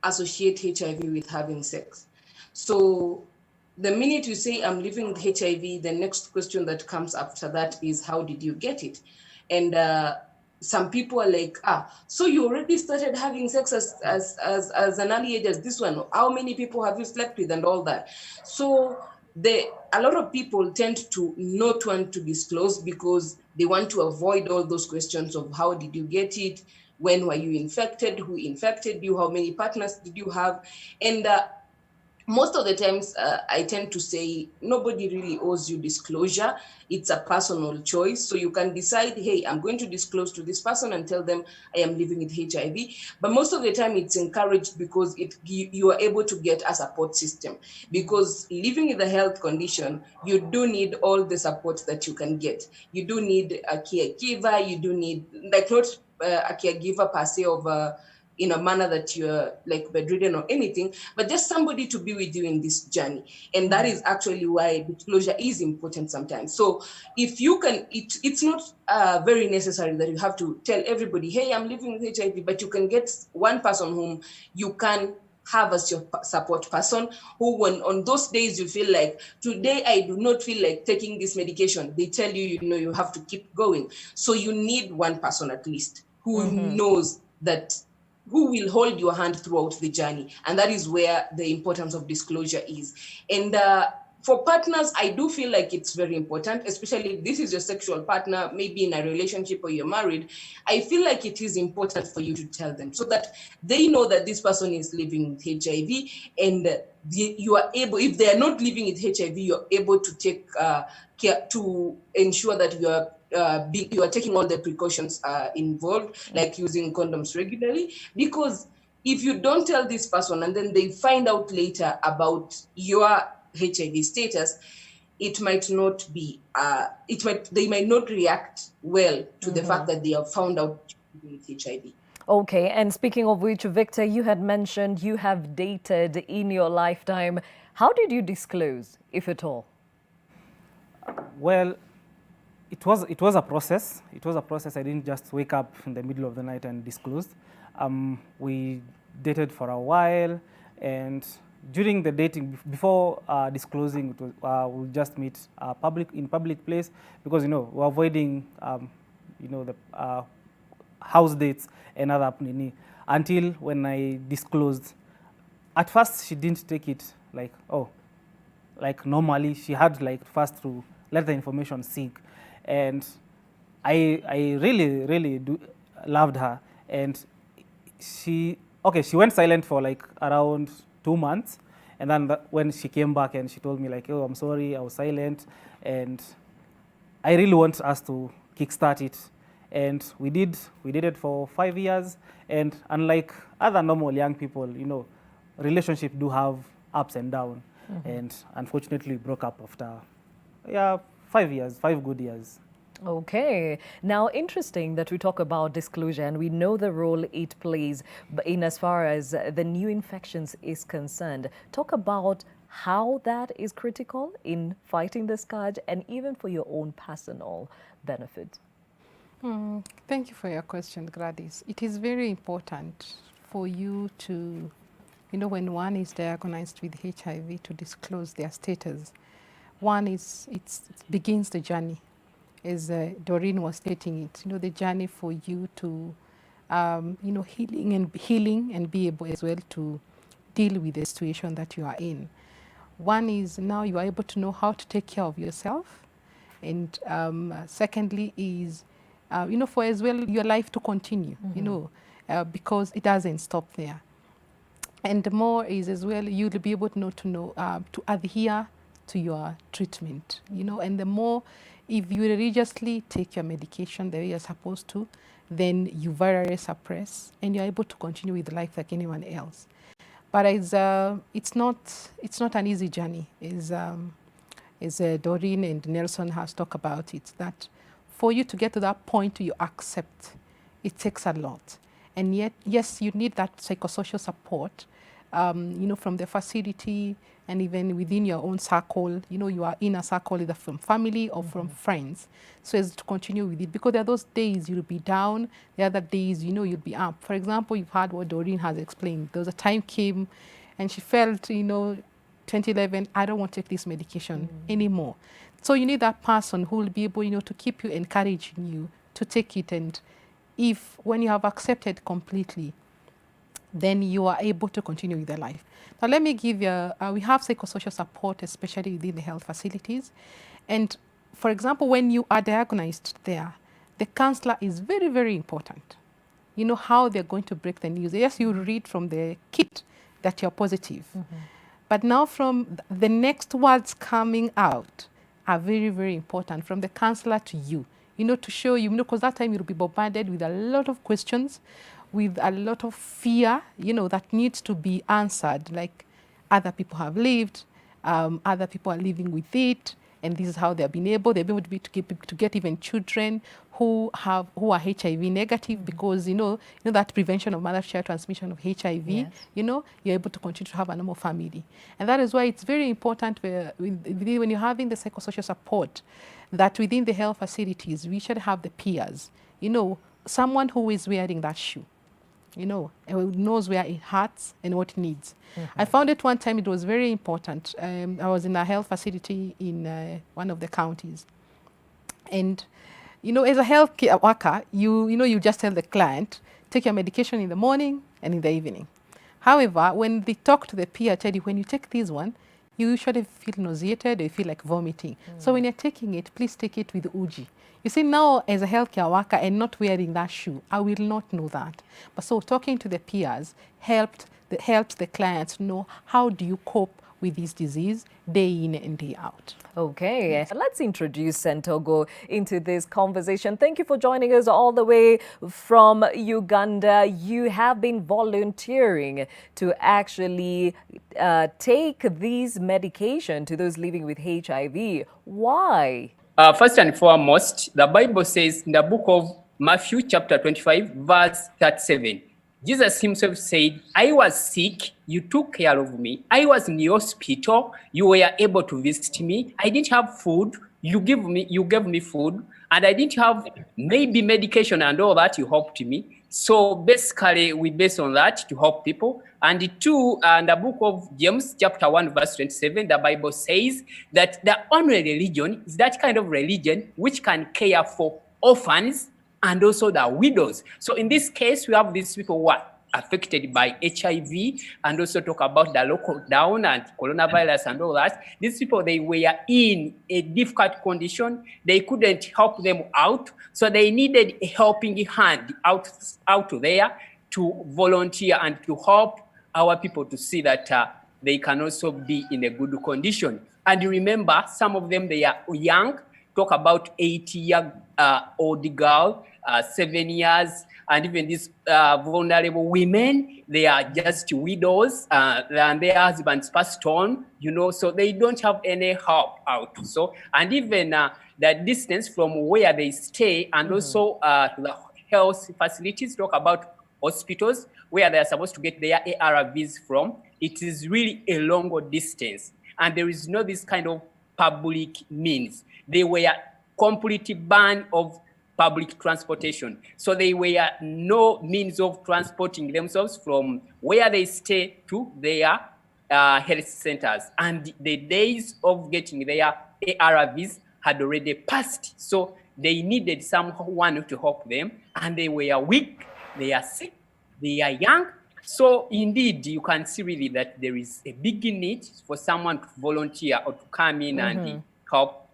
associate HIV with having sex. So the minute you say I'm living with HIV, the next question that comes after that is, how did you get it? And some people are like, so you already started having sex as an early age as this one. How many people have you slept with and all that? So a lot of people tend to not want to disclose because they want to avoid all those questions of how did you get it, when were you infected, who infected you, how many partners did you have? And most of the times I tend to say nobody really owes you disclosure. It's a personal choice. So you can decide, hey, I'm going to disclose to this person and tell them I am living with HIV. But most of the time it's encouraged because you are able to get a support system. Because living with a health condition, you do need all the support that you can get. You do need a caregiver, you do need, like not a caregiver per se of in a manner that you're like bedridden or anything, but just somebody to be with you in this journey. And that is actually why disclosure is important sometimes. So if you can, it's not very necessary that you have to tell everybody, hey, I'm living with HIV, but you can get one person whom you can have as your support person, who when on those days you feel like, today I do not feel like taking this medication, they tell you, you know, you have to keep going. So you need one person at least who knows that, who will hold your hand throughout the journey. And that is where the importance of disclosure is. And for partners, I do feel like it's very important, especially if this is your sexual partner, maybe in a relationship or you're married. I feel like it is important for you to tell them so that they know that this person is living with HIV, and you are able, if they are not living with HIV, you're able to take care to ensure that you are taking all the precautions involved, like using condoms regularly. Because if you don't tell this person and then they find out later about your HIV status, it might not be, they might not react well to the fact that they have found out with HIV. Okay, and speaking of which, Victor, you had mentioned you have dated in your lifetime. How did you disclose, if at all? Well, it was a process. It was a process. I didn't just wake up in the middle of the night and disclose. We dated for a while, and during the dating, before disclosing, it was, we'll just meet in public place, because we're avoiding the house dates and other happening. Until when I disclosed, at first she didn't take it like normally. She had first to let the information sink. And I really loved her, and she went silent for around 2 months, and then when she came back and she told me oh, I'm sorry, I was silent, and I really want us to kickstart it. And we did it for 5 years, and unlike other normal young people, relationships do have ups and downs, and unfortunately we broke up after 5 good years. Okay. Now, interesting that we talk about disclosure, and we know the role it plays in as far as the new infections is concerned. Talk about how that is critical in fighting the scourge and even for your own personal benefit. Thank you for your question, Gladys. It is very important for you to, when one is diagnosed with HIV, to disclose their status. One is it begins the journey, as Doreen was stating it. The journey for you to, healing and be able as well to deal with the situation that you are in. One is now you are able to know how to take care of yourself, and secondly is, for as well your life to continue. Because it doesn't stop there. And the more is as well you'll be able to adhere to your treatment. And the more, if you religiously take your medication the way you're supposed to, then you virally suppress and you're able to continue with life like anyone else. But it's not an easy journey. As Doreen and Nelson has talked about it, that for you to get to that point you accept, it takes a lot. And yet, yes, you need that psychosocial support, from the facility and even within your own circle. You are in a circle either from family or from friends, so as to continue with it. Because there are those days you'll be down, the other days, you'll be up. For example, you've heard what Doreen has explained. There was a time came and she felt, 2011, I don't want to take this medication anymore. So you need that person who will be able, to keep you, encouraging you to take it. And when you have accepted completely, then you are able to continue with your life. Now let me give you, we have psychosocial support, especially within the health facilities. And for example, when you are diagnosed there, the counselor is very, very important. How they're going to break the news. Yes, you read from the kit that you're positive. But now from the next words coming out are very, very important from the counselor to you. To show you, because that time you'll be bombarded with a lot of questions, with a lot of fear, that needs to be answered. Like other people have lived, other people are living with it, and this is how they've been able to get even children who are HIV negative, because that prevention of mother-child transmission of HIV. Yes. You're able to continue to have a normal family, and that is why it's very important when you're having the psychosocial support, that within the health facilities we should have the peers. Someone who is wearing that shoe. And knows where it hurts and what it needs. I found it one time, it was very important. I was in a health facility in one of the counties. And, as a healthcare worker, you just tell the client, take your medication in the morning and in the evening. However, when they talk to the peer, tell you, when you take this one, you usually feel nauseated, you feel like vomiting. So when you're taking it, please take it with Uji. You see, now as a healthcare worker and not wearing that shoe, I will not know that. But so talking to the peers helps the clients know how do you cope with this disease day in and day out. Okay, let's introduce Sentogo into this conversation. Thank you for joining us all the way from Uganda. You have been volunteering to actually take this medication to those living with HIV. Why? First and foremost, the Bible says in the book of Matthew chapter 25, verse 37, Jesus himself said, I was sick, you took care of me. I was in the hospital, you were able to visit me. I didn't have food, you gave me food. And I didn't have maybe medication and all that, you helped me. So basically, we base on that to help people. And two, in the book of James, chapter 1, verse 27, the Bible says that the only religion is that kind of religion which can care for orphans and also the widows. So in this case, we have these people who are affected by HIV, and also talk about the lockdown and coronavirus and all that. These people, they were in a difficult condition. They couldn't help them out. So they needed a helping hand out there to volunteer and to help our people to see that they can also be in a good condition. And you remember, some of them, they are young. Talk about 80-year-old girl, 7 years, and even these vulnerable women, they are just widows, and their husbands passed on, so they don't have any help out. So, and even the distance from where they stay, and also to the health facilities, talk about hospitals where they are supposed to get their ARVs from. It is really a longer distance, and there is no this kind of public means. They were completely banned of public transportation. So they were no means of transporting themselves from where they stay to their health centers, and the days of getting their ARVs had already passed. So they needed someone to help them, and they were weak, they are sick, they are young. So indeed, you can see really that there is a big need for someone to volunteer or to come in and help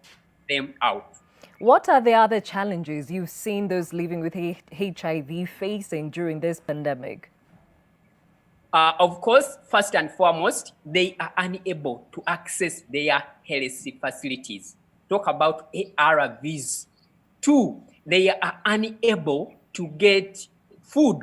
them out. What are the other challenges you've seen those living with HIV facing during this pandemic? Of course, first and foremost, they are unable to access their health facilities. Talk about ARVs. 2, they are unable to get food.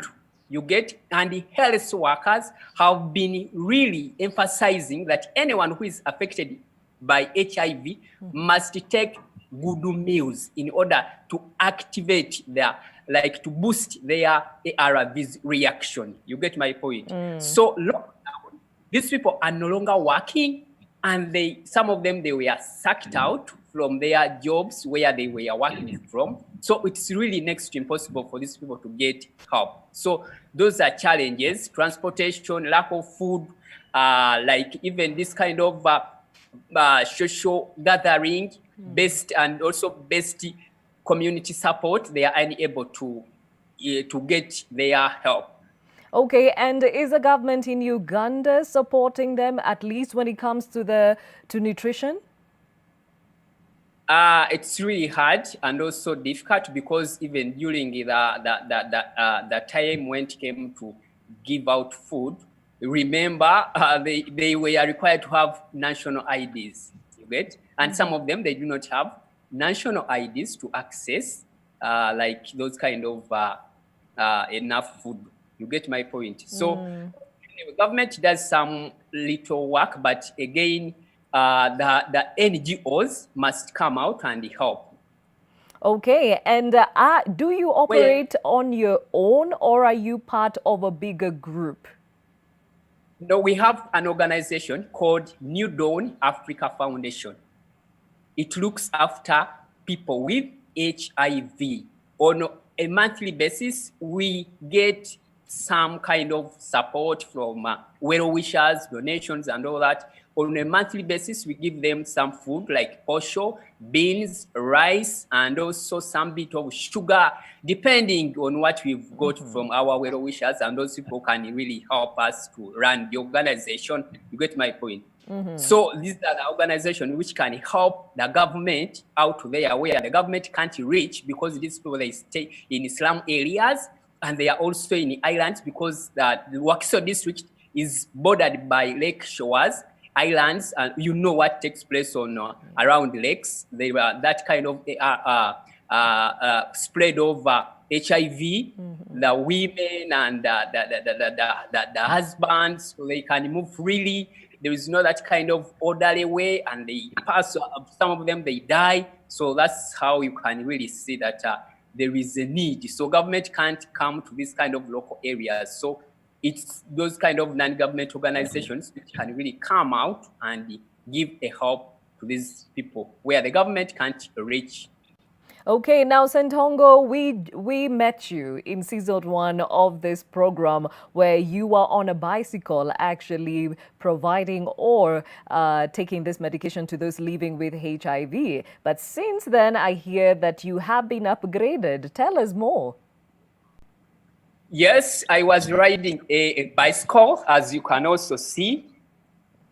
And the health workers have been really emphasizing that anyone who is affected by HIV must take good meals in order to activate to boost their ARVs reaction. You get my point? So lockdown, these people are no longer working, and some of them, they were sacked out from their jobs where they were working from. So it's really next to impossible for these people to get help. So those are challenges: transportation, lack of food, even this kind of social gathering based, and also based community support. They are unable to get their help. Okay, and is the government in Uganda supporting them, at least when it comes to nutrition? It's really hard and also difficult, because even during the time when it came to give out food, remember they were required to have national IDs, you get? And some of them, they do not have national IDs to access those kind of enough food. You get my point? So the government does some little work, but again, the NGOs must come out and help. Okay, and do you operate on your own, or are you part of a bigger group? No, we have an organization called New Dawn Africa Foundation. It looks after people with HIV. On a monthly basis, we get some kind of support from well-wishers, donations, and all that. On a monthly basis, we give them some food like posho, beans, rice, and also some bit of sugar, depending on what we've got from our well-wishers, and those people can really help us to run the organization. You get my point? So these are the organizations which can help the government out there where the government can't reach, because these people, they stay in slum areas, and they are also in the islands, because the Wakiso district is bordered by lake shores, islands, and you know what takes place on around the lakes. They were that kind of spread of HIV, the women and the husbands, so they can move freely. There is no that kind of orderly way, and they pass. Some of them, they die. So that's how you can really see that there is a need. So government can't come to this kind of local areas. So it's those kind of non-government organizations which can really come out and give a help to these people where the government can't reach. Okay, now Sentongo, we met you in season 1 of this program where you were on a bicycle actually providing or taking this medication to those living with HIV. But since then, I hear that you have been upgraded. Tell us more. Yes, I was riding a bicycle, as you can also see.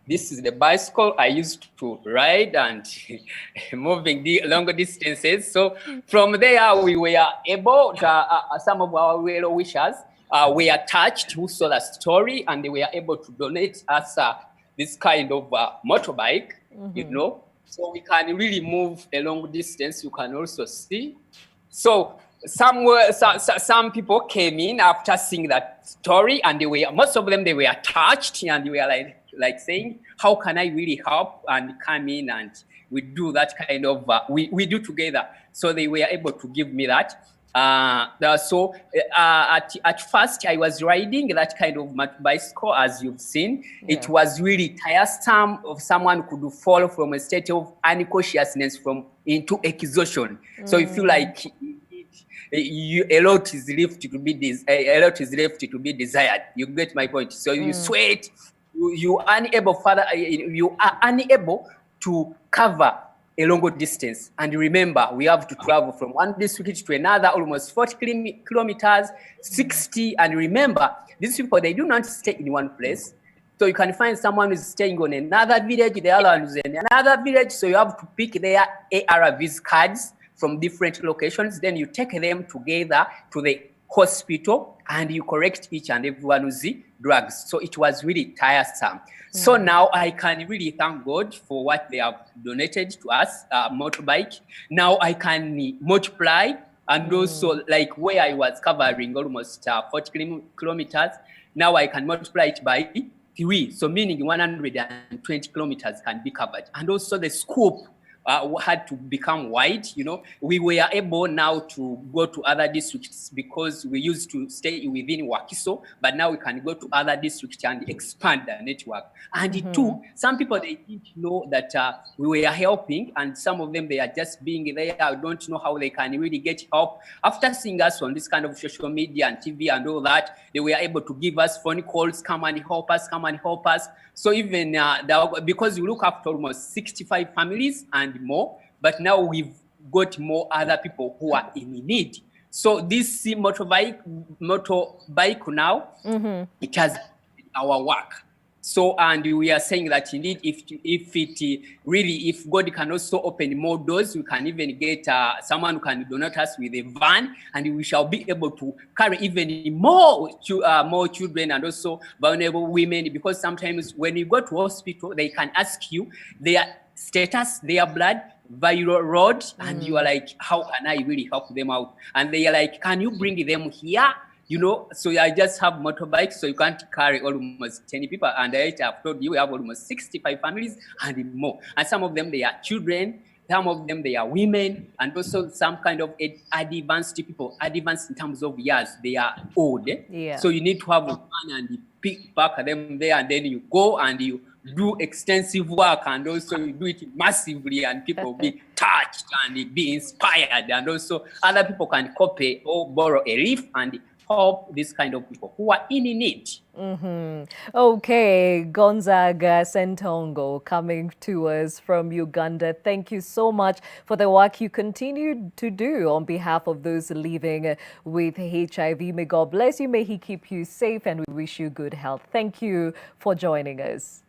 This is the bicycle I used to ride and moving the longer distances. So from there, we were able to, some of our well-wishers were touched, who saw the story, and they were able to donate us this kind of motorbike, you know. So we can really move a long distance, you can also see. So some people came in after seeing that story, and most of them, they were touched, and they were like saying, how can I really help, and come in, and we do that kind of, we do together. So they were able to give me that. So at first I was riding that kind of bicycle, as you've seen. Yeah. It was really tiresome. Of someone could fall from a state of unconsciousness into exhaustion. So you feel like a lot is left to be desired. You get my point. So you sweat, you are unable to cover a longer distance. And remember, we have to travel from one district to another, almost 40 kilometers, 60. And remember, these people, they do not stay in one place. So you can find someone who's staying on another village, the other one is in another village. So you have to pick their ARVs cards from different locations. Then you take them together to the hospital and you correct each and every one of the drugs. So it was really tiresome. So now I can really thank God for what they have donated to us, motorbike. Now I can multiply, and also like where I was covering almost 40 kilometers, now I can multiply it by 3. So meaning 120 kilometers can be covered. And also the scope had to become wide. You know, we were able now to go to other districts because we used to stay within Wakiso, but now we can go to other districts and expand the network. And two, some people, they didn't know that we were helping, and some of them, they are just being there. I don't know how they can really get help. After seeing us on this kind of social media and TV and all that, they were able to give us phone calls, come and help us, come and help us. So even because we look after almost 65 families and more, but now we've got more other people who are in need. So this motorbike now, it has our work. So, and we are saying that indeed, if God can also open more doors, we can even get someone who can donate us with a van, and we shall be able to carry even more children and also vulnerable women, because sometimes when you go to hospital, they can ask you their status, their blood, viral load, and you are like, how can I really help them out? And they are like, can you bring them here? You know, so I just have motorbikes, so you can't carry almost 10 people. And I've told you, we have almost 65 families and more. And some of them, they are children. Some of them, they are women. And also some kind of advanced people, advanced in terms of years, they are old. Yeah. So you need to have a van and you pick back them there, and then you go and you do extensive work, and also you do it massively, and people be touched and be inspired. And also other people can copy or borrow a leaf and help this kind of people who are in need. Okay, Gonzaga Sentongo coming to us from Uganda. Thank you so much for the work you continue to do on behalf of those living with HIV. May God bless you. May He keep you safe, and we wish you good health. Thank you for joining us.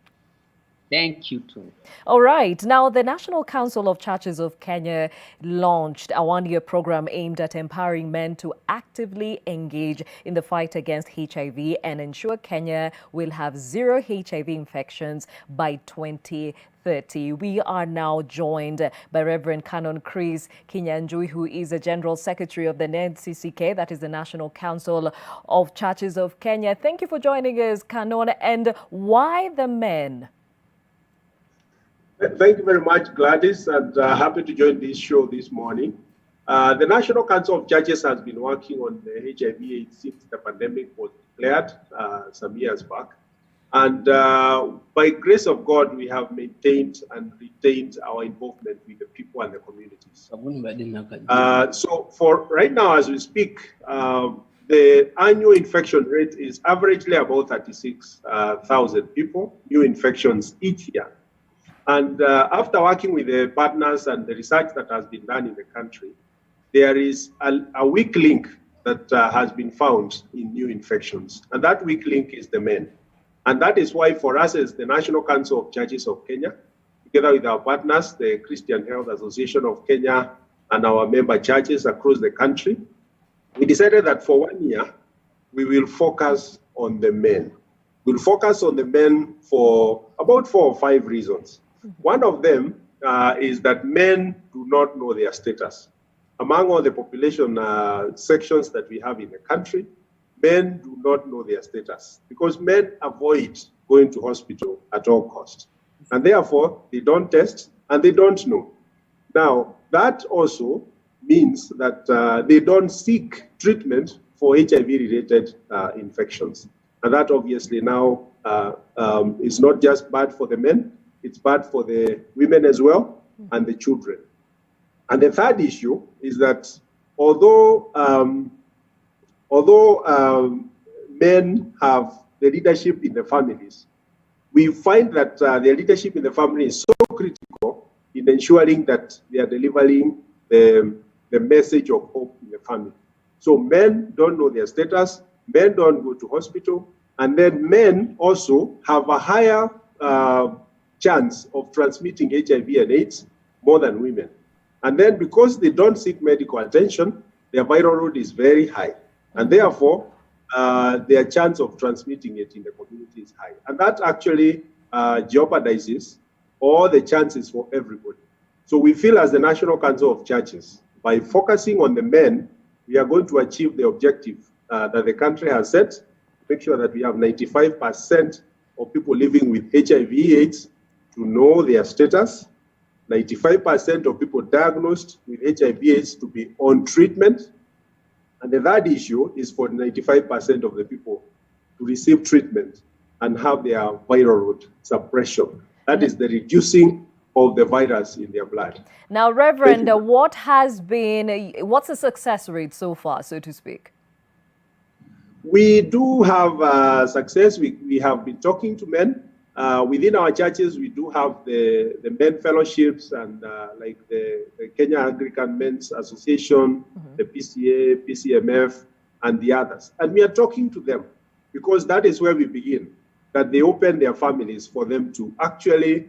Thank you too. All right. Now, the National Council of Churches of Kenya launched a one-year program aimed at empowering men to actively engage in the fight against HIV and ensure Kenya will have zero HIV infections by 2030. We are now joined by Reverend Canon Chris Kinyanjui, who is the General Secretary of the NCCK, that is the National Council of Churches of Kenya. Thank you for joining us, Canon. And why the men? Thank you very much, Gladys, and happy to join this show this morning. The National Council of Churches has been working on the HIV/AIDS since the pandemic was declared some years back. And by grace of God, we have maintained and retained our involvement with the people and the communities. So for right now, as we speak, the annual infection rate is averagely about 36,000 people, new infections each year. And after working with the partners and the research that has been done in the country, there is a weak link that has been found in new infections. And that weak link is the men. And that is why for us as the National Council of Churches of Kenya, together with our partners, the Christian Health Association of Kenya and our member churches across the country, we decided that for 1 year, we will focus on the men. We'll focus on the men for about 4 or 5 reasons. One of them is that men do not know their status. Among all the population sections that we have in the country, men do not know their status because men avoid going to hospital at all costs. And therefore, they don't test and they don't know. Now, that also means that they don't seek treatment for HIV-related infections. And that obviously now is not just bad for the men, it's bad for the women as well and the children. And the third issue is that although men have the leadership in the families, we find that their leadership in the family is so critical in ensuring that they are delivering the message of hope in the family. So men don't know their status, men don't go to hospital, and then men also have a higher chance of transmitting HIV and AIDS more than women. And then because they don't seek medical attention, their viral load is very high. And therefore, their chance of transmitting it in the community is high. And that actually jeopardizes all the chances for everybody. So we feel as the National Council of Churches, by focusing on the men, we are going to achieve the objective that the country has set, make sure that we have 95% of people living with HIV/AIDS to know their status, 95% of people diagnosed with HIV/AIDS to be on treatment, and the third issue is for 95% of the people to receive treatment and have their viral load suppression. That is the reducing of the virus in their blood. Now, Reverend, what's the success rate so far, so to speak? We do have success. We have been talking to men. Within our churches, we do have the men fellowships and like the Kenya Anglican Men's Association, the PCA, PCMF, and the others. And we are talking to them because that is where we begin, that they open their families for them to actually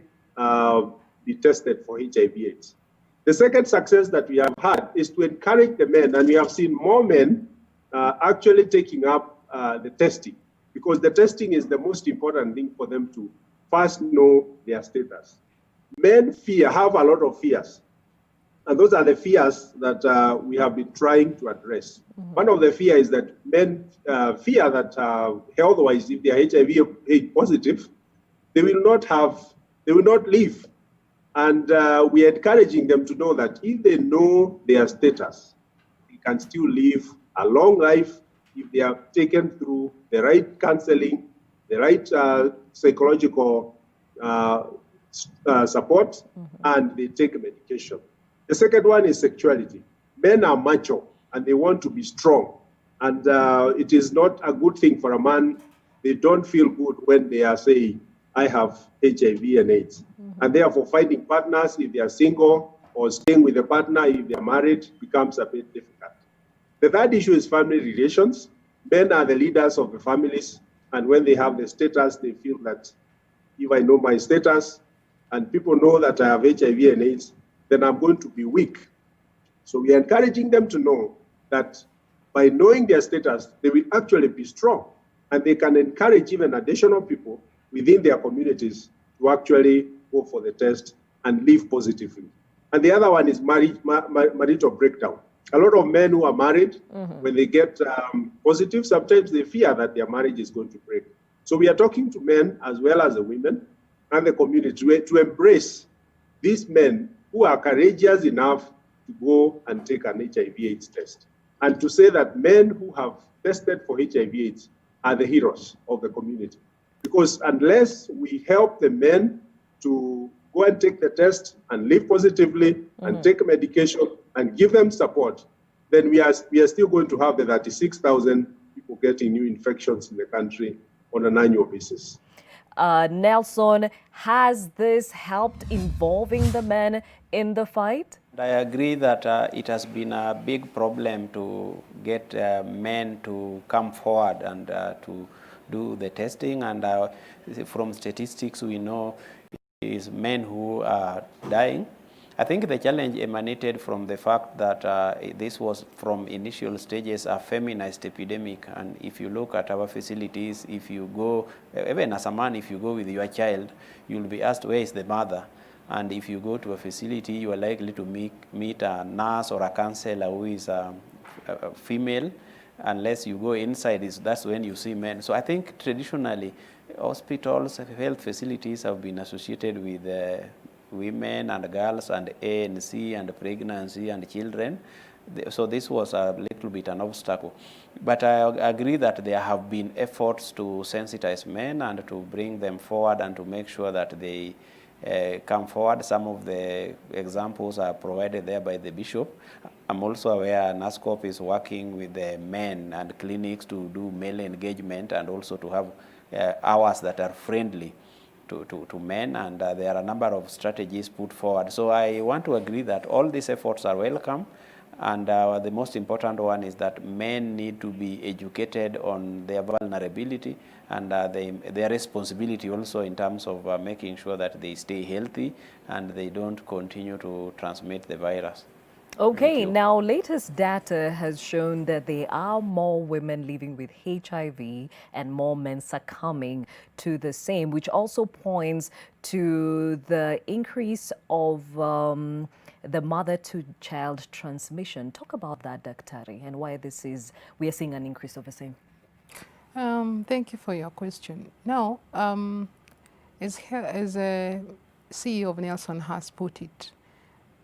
be tested for HIV/AIDS. The second success that we have had is to encourage the men, and we have seen more men actually taking up the testing, because the testing is the most important thing for them to first know their status. Men have a lot of fears, and those are the fears that we have been trying to address. One of the fears is that men fear that health-wise, if they are HIV positive, they will not live. And we are encouraging them to know that if they know their status, they can still live a long life if they are taken through the right counseling, the right psychological support, and they take medication. The second one is sexuality. Men are macho and they want to be strong. And it is not a good thing for a man. They don't feel good when they are saying, I have HIV and AIDS. And therefore finding partners if they are single or staying with a partner if they are married becomes a bit difficult. The third issue is family relations. Men are the leaders of the families, and when they have the status, they feel that if I know my status and people know that I have HIV and AIDS, then I'm going to be weak. So we are encouraging them to know that by knowing their status, they will actually be strong, and they can encourage even additional people within their communities to actually go for the test and live positively. And the other one is marital breakdown. A lot of men who are married, when they get positive, sometimes they fear that their marriage is going to break. So we are talking to men as well as the women and the community to embrace these men who are courageous enough to go and take an HIV/AIDS test. And to say that men who have tested for HIV/AIDS are the heroes of the community. Because unless we help the men to go and take the test and live positively and take medication and give them support, then we are still going to have the 36,000 people getting new infections in the country on an annual basis. Nelson, has this helped involving the men in the fight? I agree that it has been a big problem to get men to come forward and to do the testing. And from statistics, we know it is men who are dying. I think the challenge emanated from the fact that this was from initial stages a feminized epidemic. And if you look at our facilities, if you go, even as a man, if you go with your child, you'll be asked, where is the mother? And if you go to a facility, you are likely to meet a nurse or a counselor who is a female. Unless you go inside, that's when you see men. So I think traditionally, hospitals, health facilities have been associated with women and girls and ANC and pregnancy and children. So this was a little bit an obstacle. But I agree that there have been efforts to sensitize men and to bring them forward and to make sure that they come forward. Some of the examples are provided there by the bishop. I'm also aware NASCOP is working with the men and clinics to do male engagement and also to have hours that are friendly to men, and there are a number of strategies put forward. So I want to agree that all these efforts are welcome, and the most important one is that men need to be educated on their vulnerability and their responsibility also in terms of making sure that they stay healthy and they don't continue to transmit the virus. Okay, now latest data has shown that there are more women living with HIV and more men succumbing to the same, which also points to the increase of the mother-to-child transmission. Talk about that, Daktari, and why we are seeing an increase of the same. Thank you for your question. Now, as a CEO of Nelson has put it,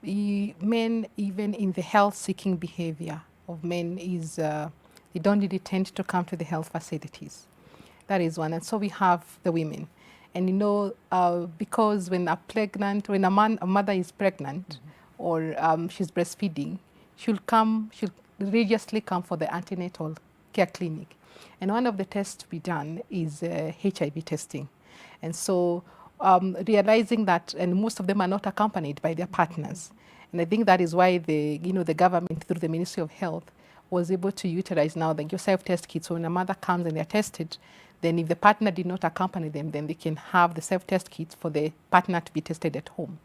men, even in the health-seeking behavior of men, is they don't really tend to come to the health facilities. That is one. And so we have the women. And you know, because when a mother is pregnant or she's breastfeeding, she'll religiously come for the antenatal care clinic. And one of the tests to be done is HIV testing. And so realizing that, and most of them are not accompanied by their partners. And I think that is why the government, through the Ministry of Health, was able to utilize now the self-test kits. So when a mother comes and they're tested, then if the partner did not accompany them, then they can have the self-test kits for the partner to be tested at home.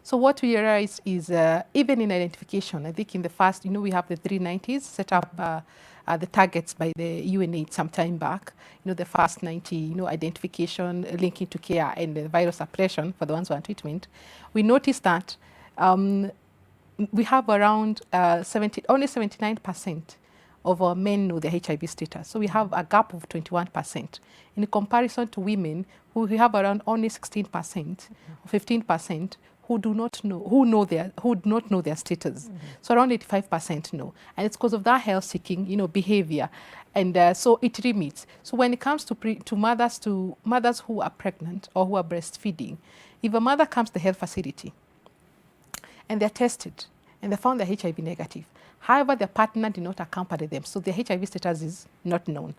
So what we realize is even in identification, I think in the first, we have the 390s set up the targets by the UNAIDS some time back. The first 90, identification, linking to care and the virus suppression for the ones who are on treatment. We noticed that we have around only 79% of our men know their HIV status. So we have a gap of 21% in comparison to women who have around only 16%, or 15%, who do not know their status. So around 85% know, and it's because of that health-seeking, behavior, and so it limits. So when it comes to mothers who are pregnant or who are breastfeeding, if a mother comes to the health facility and they're tested and they found they're HIV negative, however their partner did not accompany them, so their HIV status is not known,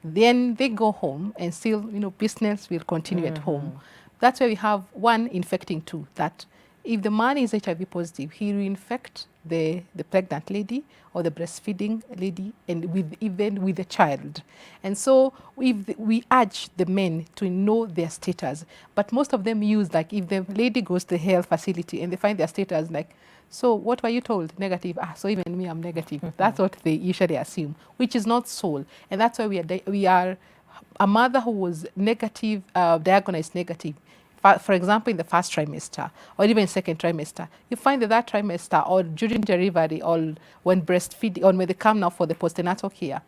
then they go home and still, business will continue at home. That's where we have one infecting two, that if the man is HIV positive, he will infect the pregnant lady or the breastfeeding lady, and even with the child. And so we urge the men to know their status, but most of them use, like, if the lady goes to the health facility and they find their status, like, so what were you told? Negative. So even me, I'm negative. That's what they usually assume, which is not so. And that's why we are a mother who was negative, diagnosed negative, for example, in the first trimester or even second trimester, you find that trimester or during delivery or when breastfeeding or when they come now for the postnatal care,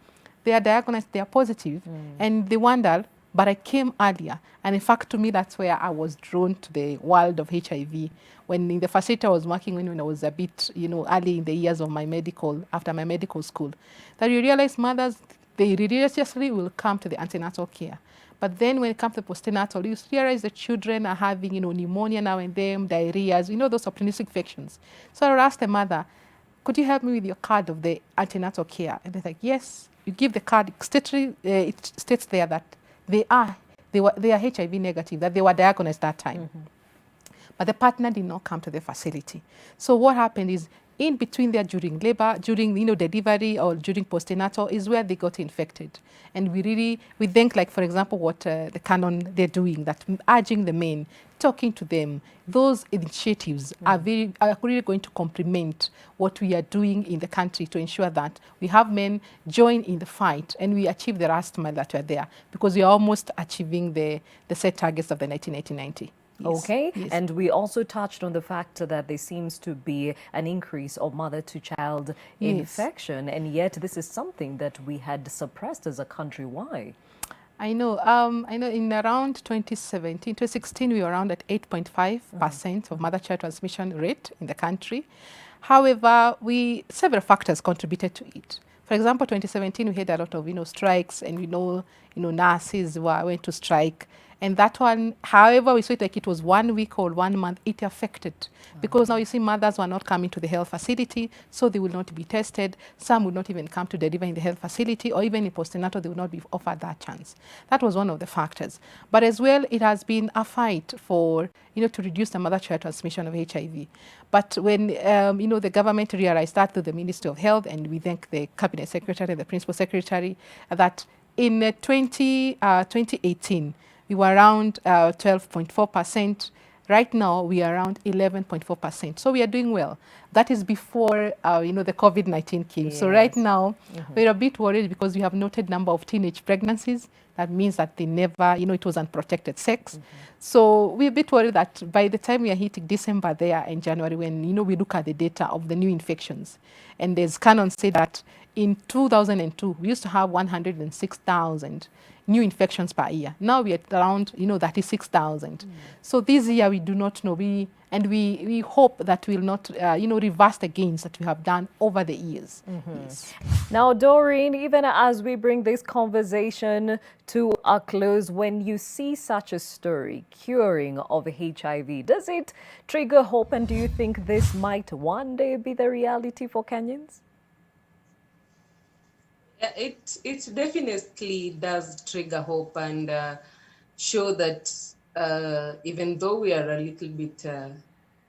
they are diagnosed, they are positive, and they wonder, but I came earlier. And in fact, to me, that's where I was drawn to the world of HIV. When in the facility I was working when I was a bit, early in the years of after my medical school, that you realize mothers, they religiously will come to the antenatal care. But then when it comes to postnatal, you realize the children are having, pneumonia now and then, diarrheas, those opportunistic infections. So I would ask the mother, could you help me with your card of the antenatal care? And they're like, yes. You give the card, it states there that they are HIV negative, that they were diagnosed that time. But the partner did not come to the facility. So what happened is, in between there during labor, during delivery or during postnatal is where they got infected. And we think, like, for example, what the canon they're doing, that urging the men, talking to them, those initiatives are really going to complement what we are doing in the country to ensure that we have men join in the fight and we achieve the last mile that we are there, because we are almost achieving the set targets of the 1990. Yes. Okay, yes. And we also touched on the fact that there seems to be an increase of mother-to-child infection, and yet this is something that we had suppressed as a country. Why? I know in around 2016, we were around at 8.5% of mother-child transmission rate in the country. However, several factors contributed to it. For example, 2017, we had a lot of, strikes, and nurses went to strike. And that one, however, we saw it like it was 1 week or 1 month, it affected. Because now you see mothers were not coming to the health facility, so they will not be tested. Some would not even come to deliver in the health facility, or even in postnatal, they would not be offered that chance. That was one of the factors. But as well, it has been a fight for, to reduce the mother-child transmission of HIV. But when, the government realized that through the Ministry of Health, and we thank the Cabinet Secretary, the Principal Secretary, that in 2018, we were around 12.4%. Right now, we are around 11.4%. So we are doing well. That is before, the COVID-19 came. Yes. So right now, we're a bit worried because we have noted number of teenage pregnancies. That means that they never, it was unprotected sex. So we're a bit worried that by the time we are hitting December there and January, when, we look at the data of the new infections, and there's canon say that in 2002, we used to have 106,000 new infections per year. Now we're at around, 36,000. So this year we do not know. We hope that we'll not, reverse the gains that we have done over the years. Yes. Now, Doreen, even as we bring this conversation to a close, when you see such a story, curing of HIV, does it trigger hope? And do you think this might one day be the reality for Kenyans? Yeah, it definitely does trigger hope and show that even though we are a little bit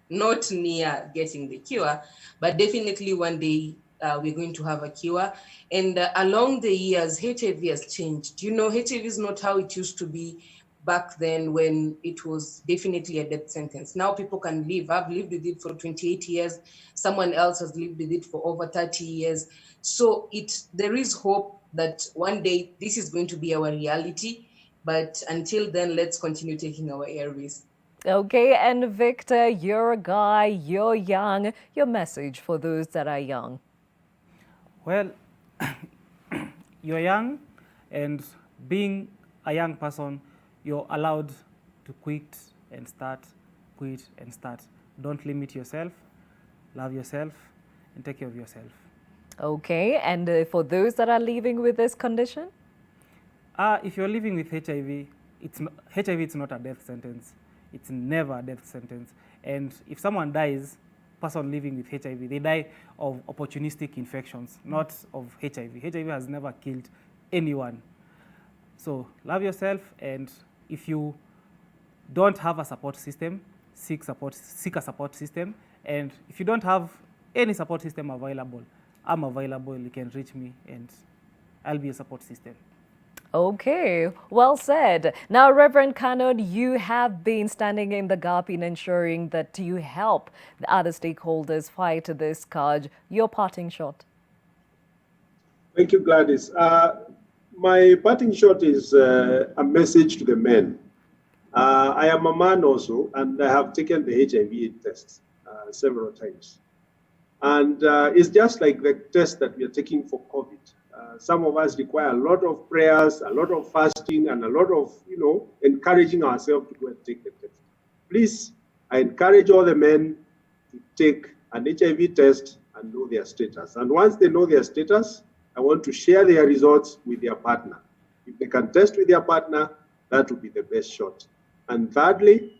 not near getting the cure, but definitely one day we're going to have a cure. And along the years, HIV has changed. HIV is not how it used to be back then when it was definitely a death sentence. Now people can live. I've lived with it for 28 years. Someone else has lived with it for over 30 years. So there is hope that one day this is going to be our reality. But until then, let's continue taking our airways. Okay, and Victor, you're a guy, you're young. Your message for those that are young? Well, you're young, and being a young person, you're allowed to quit and start, quit and start. Don't limit yourself, love yourself, and take care of yourself. Okay, and for those that are living with this condition? If you're living with HIV, HIV is not a death sentence. It's never a death sentence. And if someone dies, person living with HIV, they die of opportunistic infections, not of HIV. HIV has never killed anyone. So love yourself, and if you don't have a support system, seek a support system. And if you don't have any support system available, I'm available. You can reach me, and I'll be a support system. Okay, well said. Now, Reverend Canon, you have been standing in the gap in ensuring that you help the other stakeholders fight this scourge. Your parting shot. Thank you, Gladys. My parting shot is a message to the men. I am a man also, and I have taken the HIV test several times. And it's just like the test that we are taking for COVID. Some of us require a lot of prayers, a lot of fasting, and a lot of, encouraging ourselves to go and take the test. Please, I encourage all the men to take an HIV test and know their status. And once they know their status, I want to share their results with their partner. If they can test with their partner, that would be the best shot. And thirdly,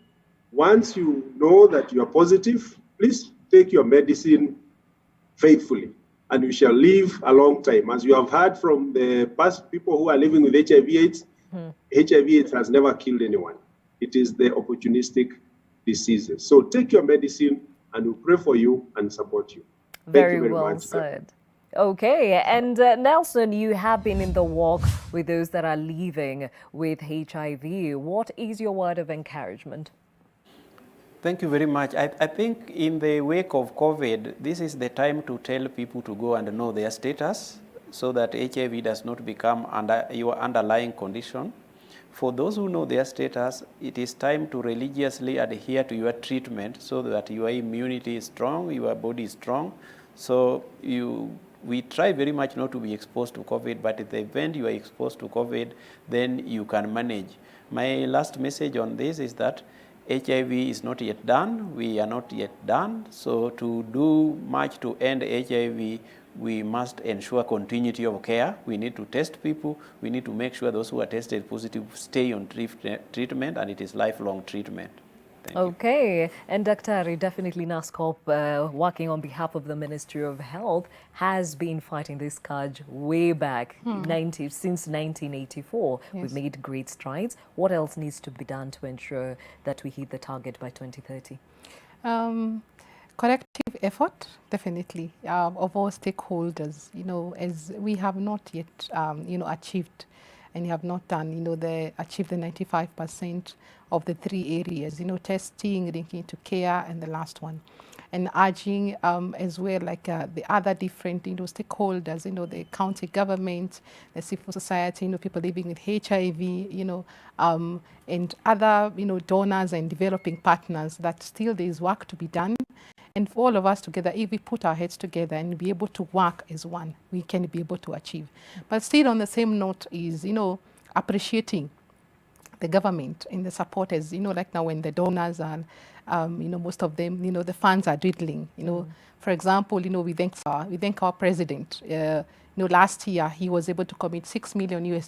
once you know that you are positive, please take your medicine faithfully, and you shall live a long time. As you have heard from the past people who are living with HIV/AIDS, HIV/AIDS has never killed anyone. It is the opportunistic diseases. So take your medicine, and we'll pray for you and support you. Very well said. Okay, and Nelson, you have been in the walk with those that are living with HIV. What is your word of encouragement? Thank you very much. I think in the wake of COVID, this is the time to tell people to go and know their status so that HIV does not become your underlying condition. For those who know their status, it is time to religiously adhere to your treatment so that your immunity is strong, your body is strong. So we try very much not to be exposed to COVID, but in the event you are exposed to COVID, then you can manage. My last message on this is that HIV is not yet done. We are not yet done. So to do much to end HIV, we must ensure continuity of care. We need to test people. We need to make sure those who are tested positive stay on treatment, and it is lifelong treatment. Okay, and Dr. definitely NASCOP, working on behalf of the Ministry of Health, has been fighting this scourge way back, since 1984. Yes. We've made great strides. What else needs to be done to ensure that we hit the target by 2030? Collective effort, definitely, of all stakeholders, as we have not yet, achieved, and you have not done, achieved the 95% of the 3 areas, testing, linking to care, and the last one. And urging as well, like the other different, stakeholders, the county government, the civil society, people living with HIV, and other, donors and developing partners, that still there is work to be done. And for all of us together, if we put our heads together and be able to work as one, we can be able to achieve. But still on the same note is, appreciating the government and the supporters, like now when the donors are, most of them, the funds are dwindling, For example, we thank our president. Last year he was able to commit $6 million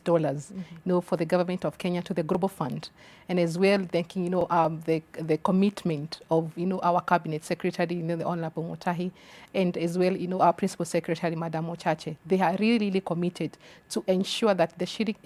for the government of Kenya to the Global Fund, and as well thanking the commitment of our cabinet secretary, the Honorable Mutahi, and as well our principal secretary, Madam Ochache. They are really committed to ensure that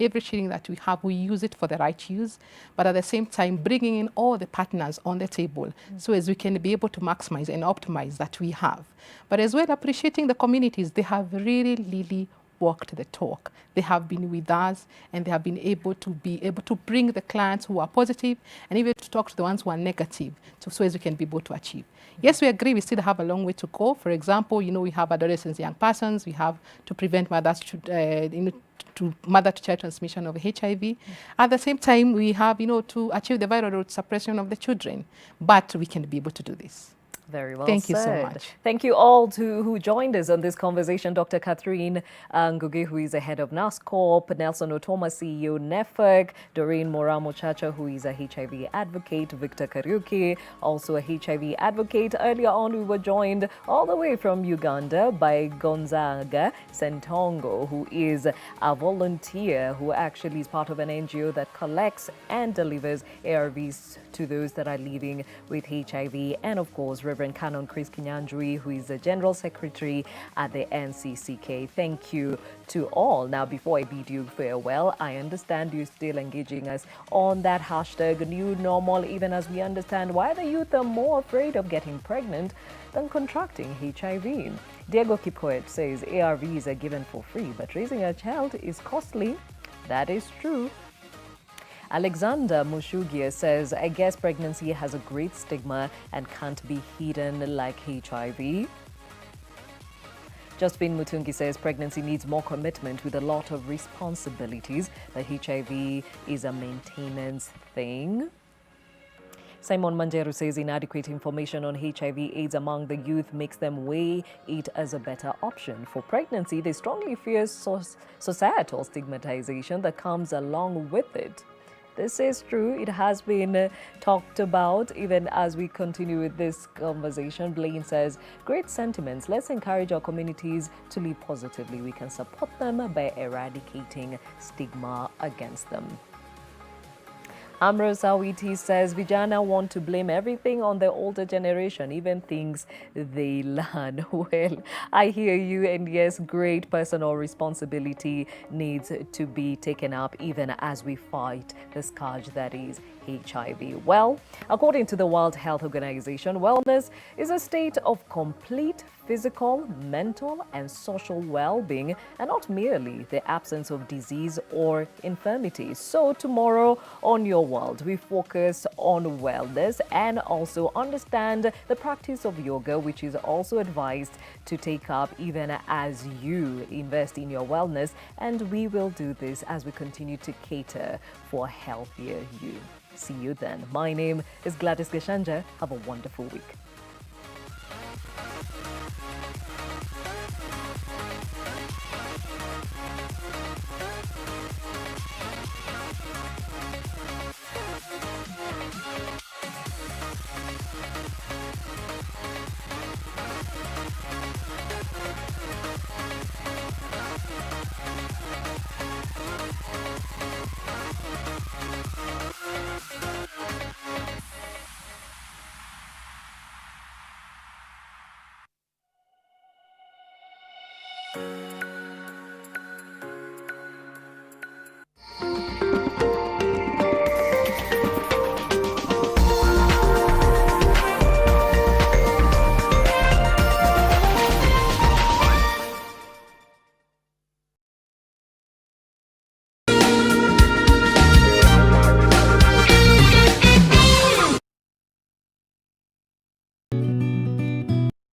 every shilling that we have, we use it for the right use, but at the same time bringing in all the partners on the table, so as we can be able to maximize and optimize that we have. But as well appreciating the communities, they have really walked the talk. They have been with us, and they have been able to bring the clients who are positive and even to talk to the ones who are negative, so as we can be able to achieve. Yes, we agree we still have a long way to go. For example, we have adolescents, young persons, we have to prevent mothers to mother-to-child transmission of HIV. At the same time, we have to achieve the viral load suppression of the children, but we can be able to do this. Very well Thank said. you so much. Thank you all who joined us on this conversation. Dr. Catherine Ngugi, who is the head of NASCOP, Nelson Otoma, CEO, NEFEC, Doreen Moramo-Chacha, who is a HIV advocate, Victor Kariuki, also a HIV advocate. Earlier on, we were joined all the way from Uganda by Gonzaga Sentongo, who is a volunteer who actually is part of an NGO that collects and delivers ARVs to those that are living with HIV, and of course, Reverend Canon Chris Kinyanjui, who is the General Secretary at the NCCK. Thank you to all. Now, before I bid you farewell, I understand you're still engaging us on that hashtag new normal, even as we understand why the youth are more afraid of getting pregnant than contracting HIV. Diego Kipoet says ARVs are given for free, but raising a child is costly. That is true. Alexander Mushugia says, I guess pregnancy has a great stigma and can't be hidden like HIV. Josephine Mutungi says pregnancy needs more commitment with a lot of responsibilities, but HIV is a maintenance thing. Simon Manjeru says inadequate information on HIV/AIDS among the youth makes them weigh it as a better option. For pregnancy, they strongly fear societal stigmatization that comes along with it. This is true. It has been talked about even as we continue with this conversation. Blaine says, great sentiments. Let's encourage our communities to live positively. We can support them by eradicating stigma against them. Ambrose Awiti says, Vijana want to blame everything on the older generation, even things they learn. Well, I hear you, and yes, great personal responsibility needs to be taken up even as we fight the scourge that is HIV. Well, according to the World Health Organization, wellness is a state of complete physical, mental, and social well-being, and not merely the absence of disease or infirmity. So tomorrow on Your World, we focus on wellness and also understand the practice of yoga, which is also advised to take up even as you invest in your wellness. And we will do this as we continue to cater for a healthier you. See you then. My name is Gladys Gachanja. Have a wonderful week.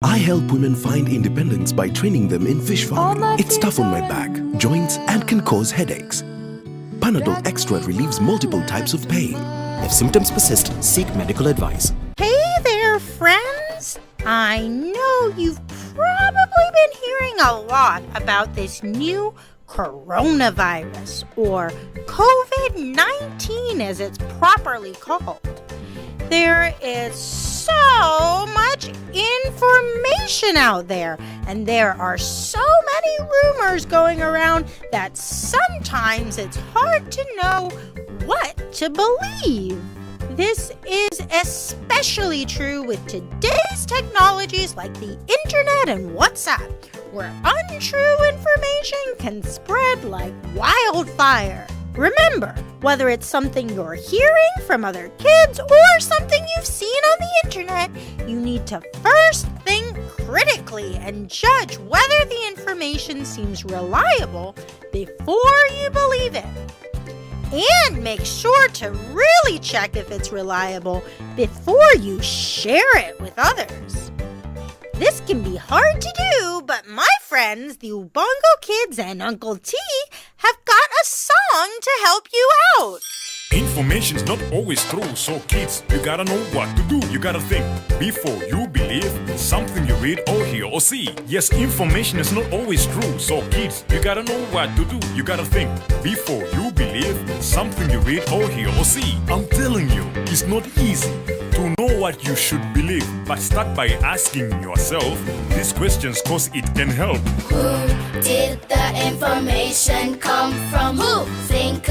I help women find independence by training them in fish farming. It's tough on my back, joints, and can cause headaches. Panadol Extra relieves multiple types of pain. If symptoms persist, seek medical advice. Hey there, friends! I know you've probably been hearing a lot about this new coronavirus, or COVID-19 as it's properly called. There is so much information out there, and there are so many rumors going around that sometimes it's hard to know what to believe. This is especially true with today's technologies like the internet and WhatsApp, where untrue information can spread like wildfire. Remember, whether it's something you're hearing from other kids or something you've seen on the internet, you need to first think critically and judge whether the information seems reliable before you believe it. And make sure to really check if it's reliable before you share it with others. This can be hard to do, but my friends, the Ubongo Kids and Uncle T, have got a song to help you out. Information's not always true, so kids, you gotta know what to do. You gotta think before you believe something you read or hear or see. Yes, information is not always true, so kids, you gotta know what to do. You gotta think before you believe something you read or hear or see. I'm telling you, it's not easy to know what you should believe, but start by asking yourself these questions, cause it can help. Who did the information come from? Who? Think